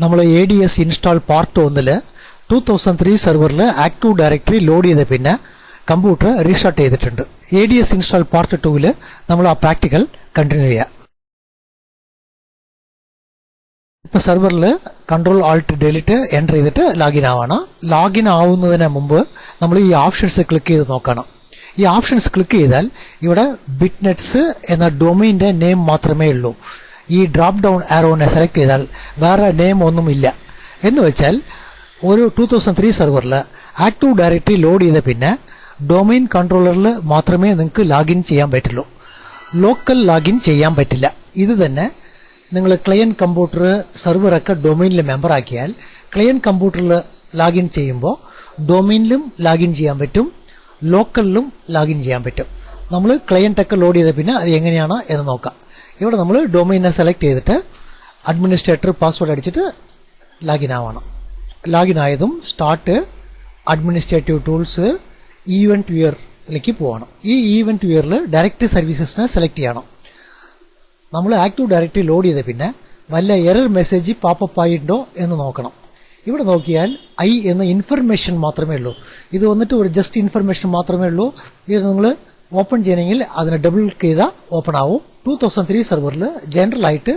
നമ്മൾ ADS install part 1 2003 സെർവറിൽ active directory load ചെയ്ത പിന്നെ കമ്പ്യൂട്ടർ റീസ്റ്റാർട്ട് ചെയ്തിട്ടുണ്ട്. ADS ഇൻസ്റ്റാൾ പാർട്ട് 2 നമ്മൾ ആ പ്രാക്ടിക്കൽ കണ്ടിന്യൂ ചെയ്യാം. ഇപ്പൊ സെർവറിൽ കൺട്രോൾ ആൾട്ട് ഡിലീറ്റ് എൻ്റർ ചെയ്തിട്ട് ലോഗിൻ ആവാണ്. ലോഗിൻ ആവുന്നതിന് മുമ്പ് നമ്മൾ ഈ ഓപ്ഷൻസ് ക്ലിക്ക് ചെയ്ത് നോക്കണം. ഈ ഓപ്ഷൻസ് ക്ലിക്ക് ചെയ്താൽ ഇവിടെ ബിറ്റ്നെറ്റ്സ് എന്ന ഡൊമൈൻ്റെ നെയിം മാത്രമേ ഉള്ളൂ. ഈ ഡ്രോപ്പ് ഡൗൺ ആരോനെ സെലക്ട് ചെയ്താൽ വേറെ നെയിം ഒന്നുമില്ല. എന്ന് വെച്ചാൽ ഒരു 2003 സെർവറിൽ ആക്റ്റീവ് ഡയറക്ടറി ലോഡ് ചെയ്ത പിന്നെ ഡൊമൈൻ കൺട്രോളറിൽ മാത്രമേ നിങ്ങൾക്ക് ലോഗിൻ ചെയ്യാൻ പറ്റുള്ളൂ. ലോക്കൽ ലോഗിൻ ചെയ്യാൻ പറ്റില്ല. ഇത് തന്നെ നിങ്ങൾ ക്ലയന്റ് കമ്പ്യൂട്ടർ സെർവറൊക്കെ ഡൊമൈനിൽ മെമ്പർ ആക്കിയാൽ ക്ലയന്റ് കമ്പ്യൂട്ടറിൽ ലോഗിൻ ചെയ്യുമ്പോൾ ഡൊമൈനിലും ലോഗിൻ ചെയ്യാൻ പറ്റും, ലോക്കലിലും ലോഗിൻ ചെയ്യാൻ പറ്റും. നമ്മൾ ക്ലയന്റ് ഒക്കെ ലോഡ് ചെയ്ത പിന്നെ അത് എങ്ങനെയാണ് എന്ന് നോക്കാം. ഇവിടെ നമ്മൾ ഡൊമൈനെ സെലക്ട് ചെയ്തിട്ട് അഡ്മിനിസ്ട്രേറ്റർ പാസ്വേഡ് അടിച്ചിട്ട് ലോഗിൻ ആവണം. ലോഗിൻ ആയതും സ്റ്റാർട്ട് അഡ്മിനിസ്ട്രേറ്റീവ് ടൂൾസ് ഈവന്റ് വ്യൂയറിലേക്ക് പോകണം. ഈ ഈവന്റ് വ്യൂയറിൽ ഡയറക്ടറി സർവീസസിനെ സെലക്ട് ചെയ്യണം. നമ്മൾ ആക്റ്റീവ് ഡയറക്ടറി ലോഡ് ചെയ്ത പിന്നെ വല്ല എറർ മെസ്സേജ് പോപ്പപ്പ് ആയിട്ടുണ്ടോ എന്ന് നോക്കണം. ഇവിടെ നോക്കിയാൽ ഐ എന്ന ഇൻഫർമേഷൻ മാത്രമേ ഉള്ളൂ. ഇത് വന്നിട്ട് ഒരു ജസ്റ്റ് ഇൻഫർമേഷൻ മാത്രമേ ഉള്ളൂ. ഇത് നിങ്ങൾ ഓപ്പൺ ചെയ്യണമെങ്കിൽ അതിനെ ഡബിൾ ക്ലിക്ക് ചെയ്താൽ ഓപ്പൺ ആവും. 2003 സെർവറിൽ ജനറൽ ആയിട്ട്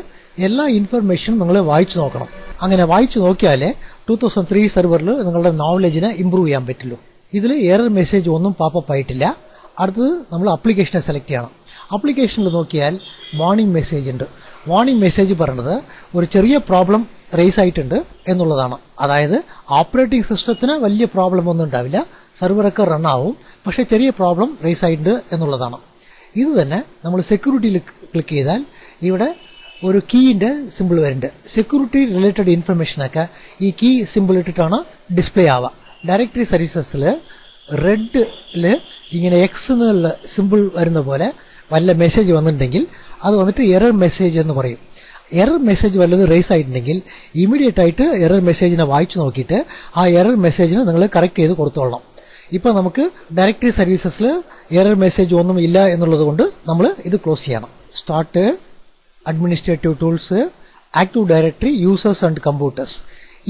എല്ലാ ഇൻഫർമേഷനും നിങ്ങൾ വായിച്ചു നോക്കണം. അങ്ങനെ വായിച്ചു നോക്കിയാലേ 2003 സെർവറിൽ നിങ്ങളുടെ നോളജിനെ ഇംപ്രൂവ് ചെയ്യാൻ പറ്റുള്ളൂ. ഇതിൽ എറർ മെസ്സേജ് ഒന്നും പോപ്പപ്പ് ആയിട്ടില്ല. അടുത്തത് നമ്മൾ ആപ്ലിക്കേഷനെ സെലക്ട് ചെയ്യണം. ആപ്ലിക്കേഷനിൽ നോക്കിയാൽ വാർണിംഗ് മെസ്സേജ് ഉണ്ട്. വാർണിംഗ് മെസ്സേജ് പറയുന്നത് ഒരു ചെറിയ പ്രോബ്ലം റേസ് ആയിട്ടുണ്ട് എന്നുള്ളതാണ്. അതായത് ഓപ്പറേറ്റിംഗ് സിസ്റ്റത്തിന് വലിയ പ്രോബ്ലം ഒന്നും ഉണ്ടാവില്ല, സെർവറൊക്കെ റൺ ആവും, പക്ഷെ ചെറിയ പ്രോബ്ലം റേസ് ആയിട്ടുണ്ട് എന്നുള്ളതാണ്. ഇത് തന്നെ നമ്മൾ സെക്യൂരിറ്റിയിൽ ക്ലിക്ക് ചെയ്താൽ ഇവിടെ ഒരു കീയിന്റെ സിമ്പിൾ വരുന്നുണ്ട്. സെക്യൂരിറ്റി റിലേറ്റഡ് ഇൻഫർമേഷനൊക്കെ ഈ കീ സിമ്പിൾ ഇട്ടിട്ടാണ് ഡിസ്പ്ലേ ആവുക. ഡയറക്ടറി സർവീസസിൽ റെഡിൽ ഇങ്ങനെ എക്സ് എന്നുള്ള സിമ്പിൾ വരുന്ന പോലെ വല്ല മെസ്സേജ് വന്നിട്ടുണ്ടെങ്കിൽ അത് വന്നിട്ട് എറർ മെസ്സേജ് എന്ന് പറയും. എറർ മെസ്സേജ് വല്ലത് റേസ് ആയിട്ടുണ്ടെങ്കിൽ ഇമീഡിയറ്റ് ആയിട്ട് എറർ മെസ്സേജിനെ വായിച്ചു നോക്കിയിട്ട് ആ എറർ മെസ്സേജിനെ നിങ്ങൾ കറക്റ്റ് ചെയ്ത് കൊടുത്തോളണം. ഇപ്പൊ നമുക്ക് ഡയറക്ടറി സർവീസസിൽ എറർ മെസ്സേജ് ഒന്നും ഇല്ല എന്നുള്ളത് കൊണ്ട് നമ്മൾ ഇത് ക്ലോസ് ചെയ്യണം. Start administrative tools active directory users and computers.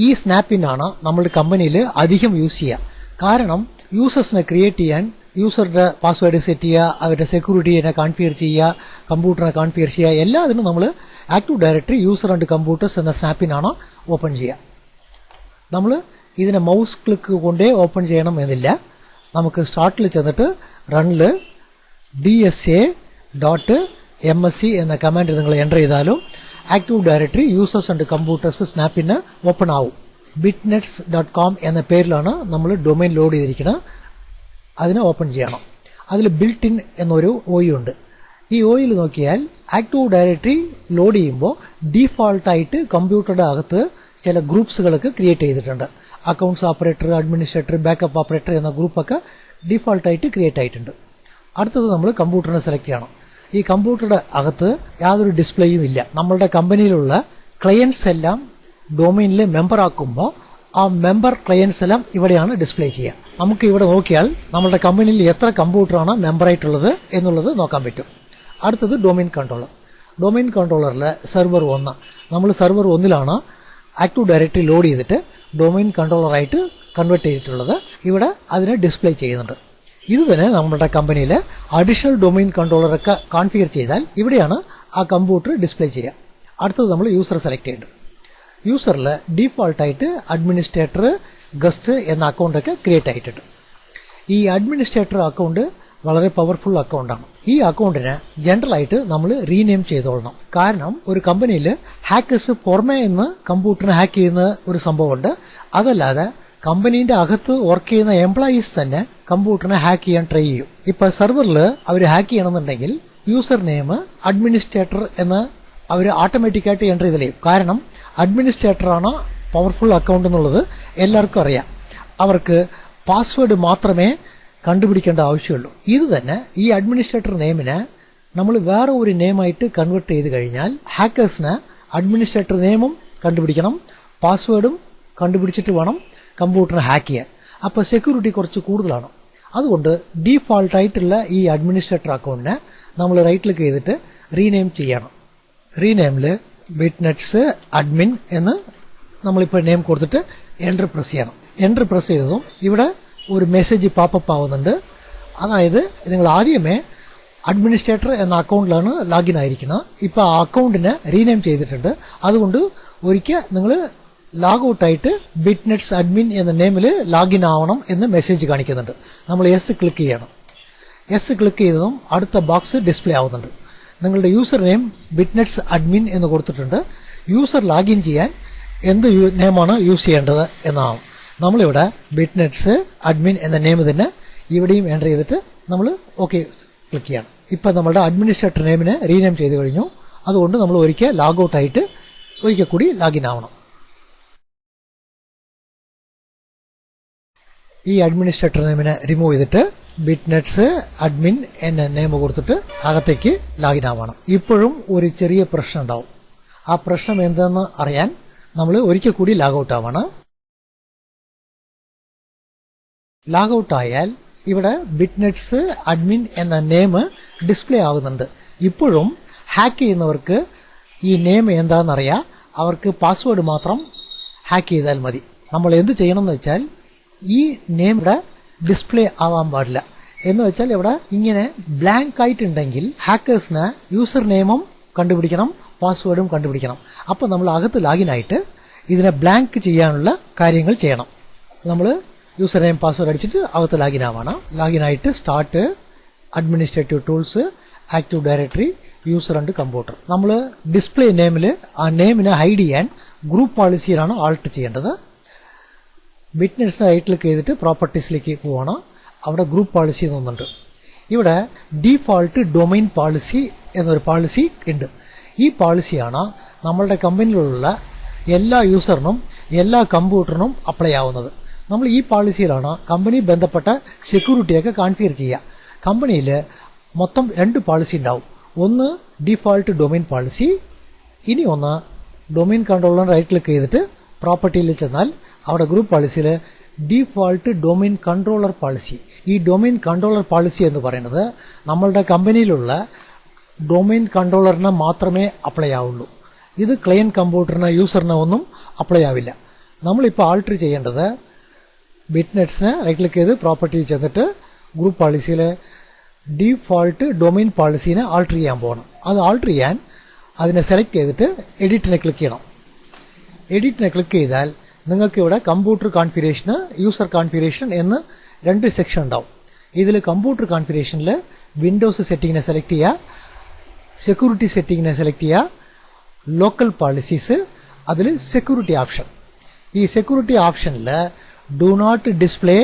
ഈ സ്നാപ്പിൻ ആണ് നമ്മുടെ കമ്പനിയിൽ അധികം യൂസ് ചെയ്യുക. കാരണം യൂസേഴ്സിനെ ക്രിയേറ്റ് ചെയ്യാൻ യൂസറുടെ പാസ്വേഡ് സെറ്റ് ചെയ്യുക, അവരുടെ സെക്യൂരിറ്റിനെ കോൺഫിഗർ ചെയ്യുക, കമ്പ്യൂട്ടറിനെ കോൺഫിഗർ ചെയ്യുക, എല്ലാത്തിനും നമ്മൾ active directory user and computers എന്ന സ്നാപ്പിനാണ് ഓപ്പൺ ചെയ്യുക. നമ്മൾ ഇതിനെ മൗസ് ക്ലിക്ക് കൊണ്ടേ ഓപ്പൺ ചെയ്യണം എന്നില്ല. നമുക്ക് സ്റ്റാർട്ടിൽ ചെന്നിട്ട് റണ്ണിൽ DSA.MSC എന്ന കമാൻഡ് നിങ്ങൾ എൻ്റർ ചെയ്താലും active directory users and computers സ്നാപ്പിന് ഓപ്പൺ ആവും. bitnets.com എന്ന പേരിലാണ് നമ്മൾ ഡൊമൈൻ ലോഡ് ചെയ്തിരിക്കുന്നത്. അതിനെ ഓപ്പൺ ചെയ്യണം. അതിൽ ബിൽറ്റ് ഇൻ എന്നൊരു OI ഉണ്ട്. ഈ OIയിൽ നോക്കിയാൽ ആക്റ്റീവ് ഡയറക്ടറി ലോഡ് ചെയ്യുമ്പോൾ ഡീഫാൾട്ടായിട്ട് കമ്പ്യൂട്ടറുടെ അകത്ത് ചില ഗ്രൂപ്പ്സുകളൊക്കെ ക്രിയേറ്റ് ചെയ്തിട്ടുണ്ട്. Accounts operator, administrator, backup operator എന്ന ഗ്രൂപ്പൊക്കെ ഡീഫാൾട്ടായിട്ട് ക്രിയേറ്റ് ആയിട്ടുണ്ട്. അടുത്തത് നമ്മൾ കമ്പ്യൂട്ടറിനെ സെലക്ട് ചെയ്യണം. ഈ കമ്പ്യൂട്ടറുടെ അകത്ത് യാതൊരു ഡിസ്പ്ലേയും ഇല്ല. നമ്മളുടെ കമ്പനിയിലുള്ള ക്ലയൻസ് എല്ലാം ഡൊമൈനിൽ മെമ്പർ ആക്കുമ്പോൾ ആ മെമ്പർ ക്ലയൻസ് എല്ലാം ഇവിടെയാണ് ഡിസ്പ്ലേ ചെയ്യുക. നമുക്ക് ഇവിടെ നോക്കിയാൽ നമ്മുടെ കമ്പനിയിൽ എത്ര കമ്പ്യൂട്ടറാണ് മെമ്പറായിട്ടുള്ളത് എന്നുള്ളത് നോക്കാൻ പറ്റും. അടുത്തത് ഡൊമൈൻ കൺട്രോളർ. ഡൊമൈൻ കൺട്രോളറിൽ സെർവർ 1, നമ്മൾ സെർവർ 1ലാണ് ആക്റ്റീവ് ഡയറക്ടറി ലോഡ് ചെയ്തിട്ട് ഡൊമൈൻ കൺട്രോളറായിട്ട് കൺവേർട്ട് ചെയ്തിട്ടുള്ളത്. ഇവിടെ അതിനെ ഡിസ്പ്ലേ ചെയ്യുന്നുണ്ട്. ഇത് തന്നെ നമ്മുടെ കമ്പനിയിൽ അഡീഷണൽ ഡൊമൈൻ കൺട്രോളറൊക്കെ കോൺഫിഗർ ചെയ്താൽ ഇവിടെയാണ് ആ കമ്പ്യൂട്ടർ ഡിസ്പ്ലേ ചെയ്യുക. അടുത്തത് നമ്മൾ യൂസർ സെലക്ട് ചെയ്യേണ്ടത്. യൂസറിൽ ഡീഫാൾട്ടായിട്ട് അഡ്മിനിസ്ട്രേറ്റർ, ഗസ്റ്റ് എന്ന അക്കൗണ്ടൊക്കെ ക്രിയേറ്റ് ആയിട്ടുണ്ട്. ഈ അഡ്മിനിസ്ട്രേറ്റർ അക്കൗണ്ട് വളരെ പവർഫുൾ അക്കൗണ്ടാണ്. ഈ അക്കൗണ്ടിനെ ജനറലായിട്ട് നമ്മൾ റീനെയിം ചെയ്തോളണം. കാരണം ഒരു കമ്പനിയിൽ ഹാക്കേഴ്സ് പുറമേ നിന്ന് കമ്പ്യൂട്ടറിനെ ഹാക്ക് ചെയ്യുന്ന ഒരു സംഭവമുണ്ട്. അതല്ലാതെ കമ്പനീന്റെ അകത്ത് വർക്ക് ചെയ്യുന്ന എംപ്ലോയീസ് തന്നെ കമ്പ്യൂട്ടറിനെ ഹാക്ക് ചെയ്യാൻ ട്രൈ ചെയ്യും. ഇപ്പൊ സെർവറിൽ അവർ ഹാക്ക് ചെയ്യണമെന്നുണ്ടെങ്കിൽ യൂസർ നെയിം അഡ്മിനിസ്ട്രേറ്റർ എന്ന് അവർ ഓട്ടോമാറ്റിക്കായിട്ട് എൻ്റർ ചെയ്തേയും. കാരണം അഡ്മിനിസ്ട്രേറ്ററാണ് പവർഫുൾ അക്കൗണ്ട് എന്നുള്ളത് എല്ലാവർക്കും അറിയാം. അവർക്ക് പാസ്വേഡ് മാത്രമേ കണ്ടുപിടിക്കേണ്ട ആവശ്യമുള്ളൂ. ഇത് തന്നെ ഈ അഡ്മിനിസ്ട്രേറ്റർ നെയിമിനെ നമ്മൾ വേറെ ഒരു നെയിമായിട്ട് കൺവേർട്ട് ചെയ്ത് കഴിഞ്ഞാൽ ഹാക്കേഴ്സിന് അഡ്മിനിസ്ട്രേറ്റർ നെയിമും കണ്ടുപിടിക്കണം, പാസ്വേഡും കണ്ടുപിടിച്ചിട്ട് വേണം കമ്പ്യൂട്ടറിനെ ഹാക്ക് ചെയ്യാൻ. അപ്പോൾ സെക്യൂരിറ്റി കുറച്ച് കൂടുതലാണ്. അതുകൊണ്ട് ഡീഫാൾട്ടായിട്ടുള്ള ഈ അഡ്മിനിസ്ട്രേറ്റർ അക്കൗണ്ടിനെ നമ്മൾ റൈറ്റ് ക്ലിക്ക് ചെയ്തിട്ട് റീനെയിം ചെയ്യണം. റീനെയിമിൽ ബിറ്റ്നെറ്റ്സ് അഡ്മിൻ എന്ന് നമ്മളിപ്പോൾ നെയിം കൊടുത്തിട്ട് എൻ്റർ പ്രസ് ചെയ്യണം. എൻ്റർ പ്രസ് ചെയ്തതും ഇവിടെ ഒരു മെസ്സേജ് പോപ്പപ്പ് ആവുന്നുണ്ട്. അതായത് നിങ്ങൾ ആദ്യമേ അഡ്മിനിസ്ട്രേറ്റർ എന്ന അക്കൗണ്ടിലാണ് ലോഗിൻ ആയിരിക്കുന്നത്. ഇപ്പോൾ ആ അക്കൗണ്ടിനെ റീനെയിം ചെയ്തിട്ടുണ്ട്. അതുകൊണ്ട് ഒരിക്കൽ നിങ്ങൾ ലോഗ് ഔട്ടായിട്ട് ബിറ്റ്നെറ്റ്സ് അഡ്മിൻ എന്ന നെയിമിൽ ലോഗിൻ ആവണം എന്ന് മെസ്സേജ് കാണിക്കുന്നുണ്ട്. നമ്മൾ യെസ് ക്ലിക്ക് ചെയ്യണം. യെസ് ക്ലിക്ക് ചെയ്തതും അടുത്ത ബോക്സ് ഡിസ്പ്ലേ ആവുന്നുണ്ട്. നിങ്ങളുടെ യൂസർ നെയിം ബിറ്റ്നെറ്റ്സ് അഡ്മിൻ എന്ന് കൊടുത്തിട്ടുണ്ട്. യൂസർ ലോഗിൻ ചെയ്യാൻ എന്ത് നെയിമാണ് യൂസ് ചെയ്യേണ്ടത് എന്നാണ്. നമ്മളിവിടെ ബിറ്റ്നെറ്റ്സ് അഡ്മിൻ എന്ന നെയിം തന്നെ ഇവിടെയും എൻ്റർ ചെയ്തിട്ട് നമ്മൾ ഓക്കെ ക്ലിക്ക് ചെയ്യണം. ഇപ്പം നമ്മളുടെ അഡ്മിനിസ്ട്രേറ്റർ നെയിമിനെ റീനെയിം ചെയ്ത് കഴിഞ്ഞു. അതുകൊണ്ട് നമ്മൾ ഒരിക്കൽ ലോഗ് ഔട്ടായിട്ട് ഒരിക്കൽ കൂടി ലോഗിൻ ആവണം. ഈ അഡ്മിനിസ്ട്രേറ്റർ നെയിമിനെ റിമൂവ് ചെയ്തിട്ട് ബിറ്റ്നെറ്റ്സ് അഡ്മിൻ എന്ന നെയിം കൊടുത്തിട്ട് അകത്തേക്ക് ലോഗിൻ ആവണം. ഇപ്പോഴും ഒരു ചെറിയ പ്രശ്നം ഉണ്ടാവും. ആ പ്രശ്നം എന്തെന്ന് അറിയാൻ നമ്മൾ ഒരിക്കൽ കൂടി ലോഗ് ഔട്ട് ആവണം. ലോഗ് ഔട്ട് ആയാൽ ഇവിടെ ബിറ്റ്നെറ്റ്സ് അഡ്മിൻ എന്ന നെയിം ഡിസ്പ്ലേ ആകുന്നുണ്ട്. ഇപ്പോഴും ഹാക്ക് ചെയ്യുന്നവർക്ക് ഈ നെയിം എന്താണെന്നറിയാം. അവർക്ക് പാസ്വേഡ് മാത്രം ഹാക്ക് ചെയ്താൽ മതി. നമ്മൾ എന്ത് ചെയ്യണം എന്ന് വെച്ചാൽ ഈ നെയിം ഇവിടെ ഡിസ്പ്ലേ ആവാൻ പാടില്ല. എന്ന് വെച്ചാൽ ഇവിടെ ഇങ്ങനെ ബ്ലാങ്ക് ആയിട്ടുണ്ടെങ്കിൽ ഹാക്കേഴ്സിന് യൂസർ നെയിമും കണ്ടുപിടിക്കണം, പാസ്വേഡും കണ്ടുപിടിക്കണം. അപ്പോൾ നമ്മൾ അകത്ത് ലോഗിൻ ആയിട്ട് ഇതിനെ ബ്ലാങ്ക് ചെയ്യാനുള്ള കാര്യങ്ങൾ ചെയ്യണം. നമ്മൾ യൂസർ നെയിം പാസ്വേഡ് അടിച്ചിട്ട് അകത്ത് ലോഗിൻ ആവണം. ലോഗിൻ ആയിട്ട് start, administrative tools, active directory, user and computer. നമ്മൾ ഡിസ്പ്ലേ നെയിമിൽ ആ നെയിമിനെ ഹൈഡ് ചെയ്യാൻ ഗ്രൂപ്പ് പോളിസിയിലാണ് ആൾട്ട് ചെയ്യേണ്ടത്. ബിറ്റ്നെറ്റ്സ് റൈറ്റ് ക്ലിക്ക് ചെയ്തിട്ട് പ്രോപ്പർട്ടീസിലേക്ക് പോകണം. അവിടെ ഗ്രൂപ്പ് പോളിസി എന്നുണ്ട്. ഇവിടെ ഡീഫോൾട്ട് ഡൊമൈൻ പോളിസി എന്നൊരു പോളിസി ഉണ്ട്. ഈ പോളിസിയാണ് നമ്മളുടെ കമ്പനിയിലുള്ള എല്ലാ യൂസറിനും എല്ലാ കമ്പ്യൂട്ടറിനും അപ്ലൈ ആവുന്നത്. നമ്മൾ ഈ പോളിസിയിലാണ് കമ്പനി ബന്ധപ്പെട്ട സെക്യൂരിറ്റിയൊക്കെ കോൺഫിഗർ ചെയ്യുക. കമ്പനിയിൽ മൊത്തം 2 പോളിസി ഉണ്ടാവും. ഒന്ന് ഡീഫോൾട്ട് ഡൊമൈൻ പോളിസി, ഇനി ഒന്ന് ഡൊമൈൻ കൺട്രോളർ റൈറ്റ് ക്ലിക്ക് ചെയ്തിട്ട് പ്രോപ്പർട്ടിയിൽ ചെന്നാൽ അവിടെ ഗ്രൂപ്പ് പോളിസിയിൽ ഡീഫോൾട്ട് ഡൊമൈൻ കൺട്രോളർ പോളിസി. ഈ ഡൊമൈൻ കൺട്രോളർ പോളിസി എന്ന് പറയുന്നത് നമ്മളുടെ കമ്പനിയിലുള്ള ഡൊമൈൻ കൺട്രോളറിന് മാത്രമേ അപ്ലൈ ആവുള്ളൂ. ഇത് ക്ലയന്റ് കമ്പ്യൂട്ടറിന് യൂസറിന് ഒന്നും അപ്ലൈ ആവില്ല. നമ്മളിപ്പോൾ ആൾട്ടർ ചെയ്യേണ്ടത് ബിറ്റ്നെറ്റ്സിന് റൈറ്റ് ക്ലിക്ക് ചെയ്ത് പ്രോപ്പർട്ടിയിൽ ചെന്നിട്ട് ഗ്രൂപ്പ് പോളിസിയിൽ ഡീഫോൾട്ട് ഡൊമൈൻ പോളിസീനെ ആൾട്ടർ ചെയ്യാൻ പോകണം. അത് ആൾട്ടർ ചെയ്യാൻ അതിനെ സെലക്ട് ചെയ്തിട്ട് എഡിറ്റിനെ ക്ലിക്ക് ചെയ്യണം. എഡിറ്റിനെ ക്ലിക്ക് ചെയ്താൽ നിങ്ങൾക്ക് ഇവിടെ കമ്പ്യൂട്ടർ കോൺഫിഗറേഷന്, യൂസർ കോൺഫിഗറേഷൻ എന്ന് 2 സെക്ഷൻ ഉണ്ടാവും. ഇതിൽ കമ്പ്യൂട്ടർ കോൺഫിഗറേഷനിൽ വിൻഡോസ് സെറ്റിങ്ങിനെ സെലക്ട് ചെയ്യുക, സെക്യൂരിറ്റി സെറ്റിങ്ങിനെ സെലക്ട് ചെയ്യുക, ലോക്കൽ പോളിസീസ്, അതിൽ സെക്യൂരിറ്റി ഓപ്ഷൻ. ഈ സെക്യൂരിറ്റി ഓപ്ഷനിൽ do not display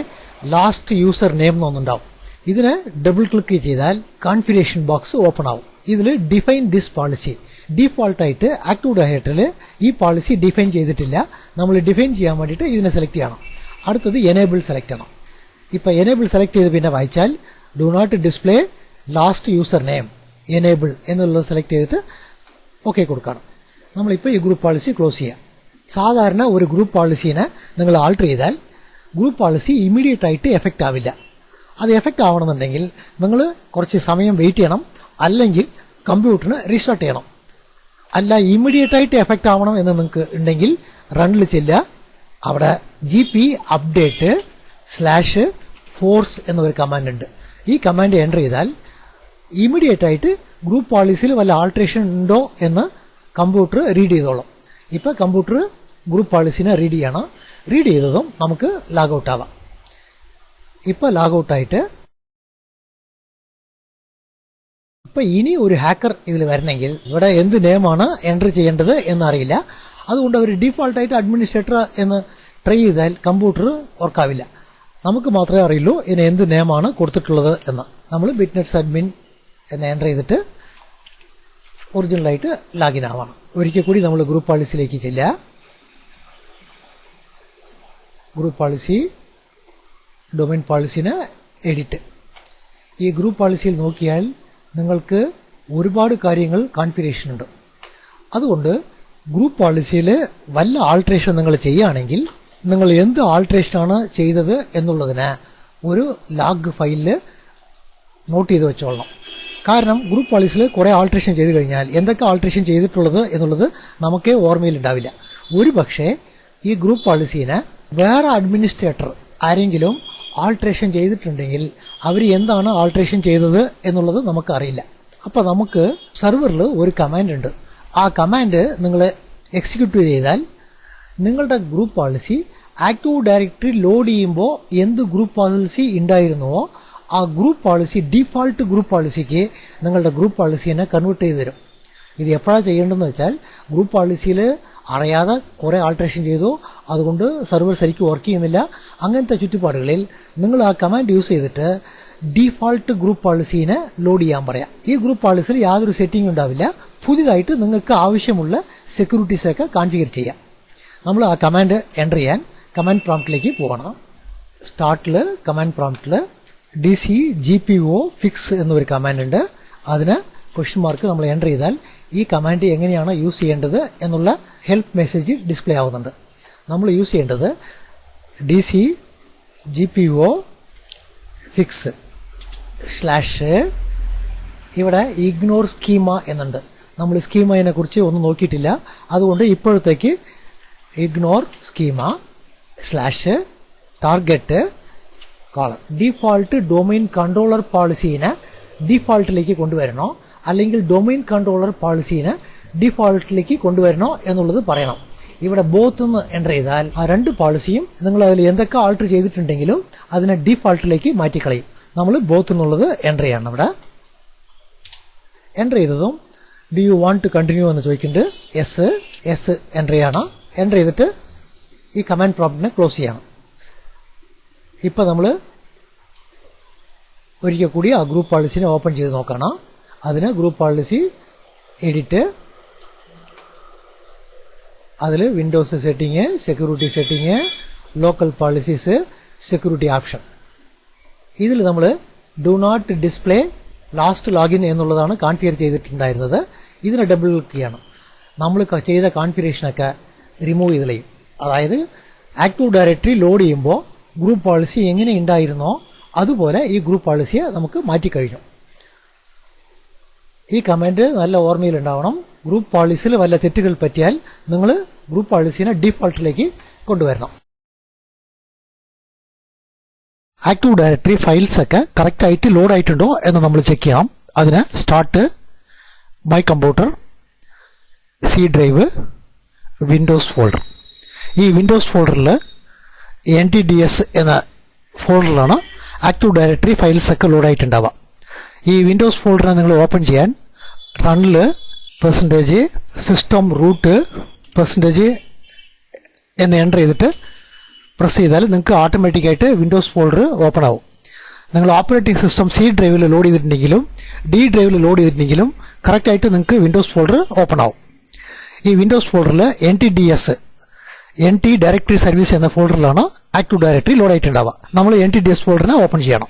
last user name എന്നൊന്നുണ്ടാവും. ഇതിനെ ഡബിൾ ക്ലിക്ക് ചെയ്താൽ കോൺഫിഗറേഷൻ ബോക്സ് ഓപ്പൺ ആവും. ഇതിൽ ഡിഫൈൻ ദിസ് പോളിസി, ഡീഫോൾട്ടായിട്ട് ആക്റ്റീവ് ഡയറക്ടറിൽ ഈ പോളിസി ഡിഫൈൻ ചെയ്തിട്ടില്ല. നമ്മൾ ഡിഫൈൻ ചെയ്യാൻ വേണ്ടിയിട്ട് ഇതിനെ സെലക്ട് ചെയ്യണം. അടുത്തത് എനേബിൾ സെലക്ട് ചെയ്യണം. ഇപ്പോൾ എനേബിൾ സെലക്ട് ചെയ്ത് പിന്നെ വായിച്ചാൽ do not display last user name enable എന്നുള്ളത് സെലക്ട് ചെയ്തിട്ട് ഓക്കെ കൊടുക്കണം. നമ്മളിപ്പോൾ ഈ ഗ്രൂപ്പ് പോളിസി ക്ലോസ് ചെയ്യാം. സാധാരണ ഒരു ഗ്രൂപ്പ് പോളിസീനെ നിങ്ങൾ ആൾട്ടർ ചെയ്താൽ ഗ്രൂപ്പ് പോളിസി ഇമ്മീഡിയറ്റ് ആയിട്ട് എഫക്റ്റ് ആവില്ല. അത് എഫക്റ്റ് ആവണമെന്നുണ്ടെങ്കിൽ നിങ്ങൾ കുറച്ച് സമയം വെയിറ്റ് ചെയ്യണം, അല്ലെങ്കിൽ കമ്പ്യൂട്ടറിന് റീസ്റ്റാർട്ട് ചെയ്യണം. അല്ല ഇമ്മീഡിയറ്റ് ആയിട്ട് എഫക്റ്റ് ആവണം എന്ന് നിങ്ങൾക്ക് ഉണ്ടെങ്കിൽ റണ്ണിൽ ചെല്ലുക. അവിടെ GP update /force എന്നൊരു കമാൻഡ് ഉണ്ട്. ഈ കമാൻഡ് എൻ്റർ ചെയ്താൽ ഇമ്മീഡിയറ്റ് ആയിട്ട് ഗ്രൂപ്പ് പോളിസിയിൽ വല്ല ആൾട്രേഷൻ ഉണ്ടോ എന്ന് കമ്പ്യൂട്ടർ റീഡ് ചെയ്തോളും. ഇപ്പോൾ കമ്പ്യൂട്ടർ ഗ്രൂപ്പ് പോളിസിനെ റീഡ് ചെയ്യണം. റീഡ് ചെയ്തതും നമുക്ക് ലാഗൗട്ട് ആവാം. ഇപ്പോൾ ലാഗൗട്ടായിട്ട് ഇപ്പം ഇനി ഒരു ഹാക്കർ ഇതിൽ വരണമെങ്കിൽ ഇവിടെ എന്ത് നെയിമാണ് എൻ്റർ ചെയ്യേണ്ടത് എന്നറിയില്ല. അതുകൊണ്ട് അവർ ഡീഫോൾട്ടായിട്ട് അഡ്മിനിസ്ട്രേറ്റർ എന്ന് ട്രൈ ചെയ്താൽ കമ്പ്യൂട്ടർ ഓർക്കാവില്ല. നമുക്ക് മാത്രമേ അറിയുള്ളൂ ഇതിന് എന്ത് നെയിമാണ് കൊടുത്തിട്ടുള്ളത് എന്ന്. നമ്മൾ ബിറ്റ്നെറ്റ്സ് അഡ്മിൻ എന്ന് എൻ്റർ ചെയ്തിട്ട് ഒറിജിനലായിട്ട് ലാഗിൻ ആവണം. ഒരിക്കൽ കൂടി നമ്മൾ ഗ്രൂപ്പ് പോളിസിയിലേക്ക് ചെല്ലുക. ഗ്രൂപ്പ് പോളിസി, ഡൊമൈൻ പോളിസിന് എഡിറ്റ്. ഈ ഗ്രൂപ്പ് പോളിസിയിൽ നോക്കിയാൽ നിങ്ങൾക്ക് ഒരുപാട് കാര്യങ്ങൾ കോൺഫിഗറേഷൻ ഉണ്ട്. അതുകൊണ്ട് ഗ്രൂപ്പ് പോളിസിയിൽ വല്ല ആൾട്രേഷൻ നിങ്ങൾ ചെയ്യുകയാണെങ്കിൽ നിങ്ങൾ എന്ത് ആൾട്രേഷനാണ് ചെയ്തത് എന്നുള്ളതിന് ഒരു ലാഗ് ഫയലിൽ നോട്ട് ചെയ്ത് വെച്ചോളണം. കാരണം ഗ്രൂപ്പ് പോളിസിയിൽ കുറേ ആൾട്രേഷൻ ചെയ്ത് കഴിഞ്ഞാൽ എന്തൊക്കെ ആൾട്രേഷൻ ചെയ്തിട്ടുള്ളത് എന്നുള്ളത് നമുക്കേ ഓർമ്മയിലുണ്ടാവില്ല. ഒരു പക്ഷേ ഈ ഗ്രൂപ്പ് പോളിസീനെ വേറെ അഡ്മിനിസ്ട്രേറ്റർ ആരെങ്കിലും ആൾട്രേഷൻ ചെയ്തിട്ടുണ്ടെങ്കിൽ അവർ എന്താണ് ആൾട്രേഷൻ ചെയ്തത് എന്നുള്ളത് നമുക്കറിയില്ല. അപ്പോൾ നമുക്ക് സെർവറിൽ ഒരു കമാൻഡ് ഉണ്ട്. ആ കമാൻഡ് നിങ്ങൾ എക്സിക്യൂട്ട് ചെയ്താൽ നിങ്ങളുടെ group policy active directory load ചെയ്യുമ്പോൾ എന്ത് ഗ്രൂപ്പ് പോളിസി ഉണ്ടായിരുന്നുവോ ആ ഗ്രൂപ്പ് പോളിസി ഡിഫാൾട്ട് ഗ്രൂപ്പ് പോളിസിക്ക് നിങ്ങളുടെ ഗ്രൂപ്പ് പോളിസിനെ കൺവേർട്ട് ചെയ്ത് തരും. ഇത് എപ്പോഴാണ് ചെയ്യേണ്ടതെന്ന് വെച്ചാൽ ഗ്രൂപ്പ് പോളിസിയിൽ അറിയാതെ കുറേ ആൾട്രേഷൻ ചെയ്തു, അതുകൊണ്ട് സെർവർ ശരിക്കും വർക്ക് ചെയ്യുന്നില്ല. അങ്ങനത്തെ ചുറ്റുപാടുകളിൽ നിങ്ങൾ ആ കമാൻഡ് യൂസ് ചെയ്തിട്ട് ഡിഫാൾട്ട് ഗ്രൂപ്പ് പോളിസീനെ ലോഡ് ചെയ്യാൻ പറയാം. ഈ ഗ്രൂപ്പ് പോളിസിയിൽ യാതൊരു സെറ്റിംഗ് ഉണ്ടാവില്ല. പുതിയതായിട്ട് നിങ്ങൾക്ക് ആവശ്യമുള്ള സെക്യൂരിറ്റീസൊക്കെ കോൺഫിഗർ ചെയ്യാം. നമ്മൾ ആ കമാൻഡ് എൻ്റർ ചെയ്യാൻ കമാൻഡ് പ്രോംപ്റ്റിലേക്ക് പോകണം. സ്റ്റാർട്ടിൽ കമാൻഡ് പ്രോംപ്റ്റിൽ DCGPO ഫിക്സ് എന്നൊരു കമാൻഡ് ഉണ്ട്. അതിന് ക്വസ്റ്റ്യൻ മാർക്ക് നമ്മൾ എൻ്റർ ചെയ്താൽ ഈ കമാൻഡ് എങ്ങനെയാണ് യൂസ് ചെയ്യേണ്ടത് എന്നുള്ള ഹെൽപ്പ് മെസ്സേജ് ഡിസ്പ്ലേ ആവുന്നുണ്ട്. നമ്മൾ യൂസ് ചെയ്യേണ്ടത് DCGPO ഫിക്സ് / ഇവിടെ ഇഗ്നോർ സ്കീമ എന്നുണ്ട്. നമ്മൾ സ്കീമയെ കുറിച്ച് ഒന്നും നോക്കിയിട്ടില്ല, അതുകൊണ്ട് ഇപ്പോഴത്തേക്ക് ignore schema / target column default domain controller പോളിസീനെ ഡിഫാൾട്ടിലേക്ക് കൊണ്ടുവരണോ അല്ലെങ്കിൽ ഡൊമൈൻ കൺട്രോളർ പോളിസീനെ ഡിഫാൾട്ടിലേക്ക് കൊണ്ടുവരണോ എന്നുള്ളത് പറയണം. ഇവിടെ ബോത്ത് എന്ന് എൻ്റർ ചെയ്താൽ ആ രണ്ട് പോളിസിയും നിങ്ങൾ അതിൽ എന്തൊക്കെ ആൾട്ടർ ചെയ്തിട്ടുണ്ടെങ്കിലും അതിനെ ഡിഫാൾട്ടിലേക്ക് മാറ്റിക്കളയും. നമ്മൾ ബോത്ത് എന്നുള്ളത് എൻ്റർ ചെയ്യണം. ഇവിടെ എൻ്റർ ചെയ്തതും do you want to continue എന്ന് ചോദിക്കുന്നുണ്ട്. എസ് എൻ്റർ ചെയ്യണം. എൻ്റർ ചെയ്തിട്ട് ഈ കമാൻഡ് പ്രോംപ്റ്റിനെ ക്ലോസ് ചെയ്യണം. ഇപ്പം നമ്മൾ ഒരിക്കൽ കൂടി ആ ഗ്രൂപ്പ് പോളിസിനെ ഓപ്പൺ ചെയ്ത് നോക്കണം. അതിന് ഗ്രൂപ്പ് പോളിസി എഡിറ്റ്, അതിൽ Windows setting, security setting, local policies, security option. ഇതിൽ നമ്മൾ do not display last login എന്നുള്ളതാണ് കോൺഫിഗർ ചെയ്തിട്ടുണ്ടായിരുന്നത്. ഇതിനെ ഡബിൾ ക്ലിക്ക് ചെയ്യണം. നമ്മൾ ചെയ്ത കോൺഫിഗറേഷനൊക്കെ റിമൂവ് ചെയ്ത് കളയും. അതായത് ആക്റ്റീവ് ഡയറക്ടറി ലോഡ് ചെയ്യുമ്പോൾ ഗ്രൂപ്പ് പോളിസി എങ്ങനെ ഉണ്ടായിരുന്നോ അതുപോലെ ഈ ഗ്രൂപ്പ് പോളിസിയെ നമുക്ക് മാറ്റിക്കഴിഞ്ഞു. ഈ കമാൻഡ് നല്ല ഓർമ്മയിലുണ്ടാവണം. ഗ്രൂപ്പ് പോളിസിയിൽ വല്ല തെറ്റുകൾ പറ്റിയാൽ നിങ്ങൾ ഗ്രൂപ്പ് പോളിസിനെ ഡിഫോൾട്ടിലേക്ക് കൊണ്ടുവരണം. ആക്റ്റീവ് ഡയറക്ടറി ഫയൽസ് ഒക്കെ കറക്റ്റ് ആയിട്ട് ലോഡ് ആയിട്ടുണ്ടോ എന്ന് നമ്മൾ ചെക്ക് ചെയ്യണം. അതിന് start, my computer, C drive, Windows folder. ഈ വിൻഡോസ് ഫോൾഡറിൽ NTDS എന്ന ഫോൾഡറിലാണ് ആക്റ്റീവ് ഡയറക്ടറി ഫയൽസ് ഒക്കെ ലോഡ് ആയിട്ടുണ്ടാവുക. ഈ വിൻഡോസ് ഫോൾഡറിനെ നിങ്ങൾ ഓപ്പൺ ചെയ്യാൻ റണ്ണിൽ %system root % എന്ന് എൻ്റർ ചെയ്തിട്ട് പ്രസ് ചെയ്താൽ നിങ്ങൾക്ക് ഓട്ടോമാറ്റിക്കായിട്ട് വിൻഡോസ് ഫോൾഡർ ഓപ്പൺ ആവും. നിങ്ങൾ ഓപ്പറേറ്റിംഗ് സിസ്റ്റം C ഡ്രൈവിൽ ലോഡ് ചെയ്തിട്ടുണ്ടെങ്കിലും D ഡ്രൈവിൽ ലോഡ് ചെയ്തിട്ടുണ്ടെങ്കിലും കറക്റ്റായിട്ട് നിങ്ങൾക്ക് വിൻഡോസ് ഫോൾഡർ ഓപ്പൺ ആവും. ഈ വിൻഡോസ് ഫോൾഡറിൽ NT ഡയറക്ടറി സർവീസ് എന്ന ഫോൾഡറിലാണ് ആക്റ്റീവ് ഡയറക്ടറി ലോഡ് ആയിട്ടുണ്ടാവുക. നമ്മൾ NTDS ഫോൾഡറിനെ ഓപ്പൺ ചെയ്യണം.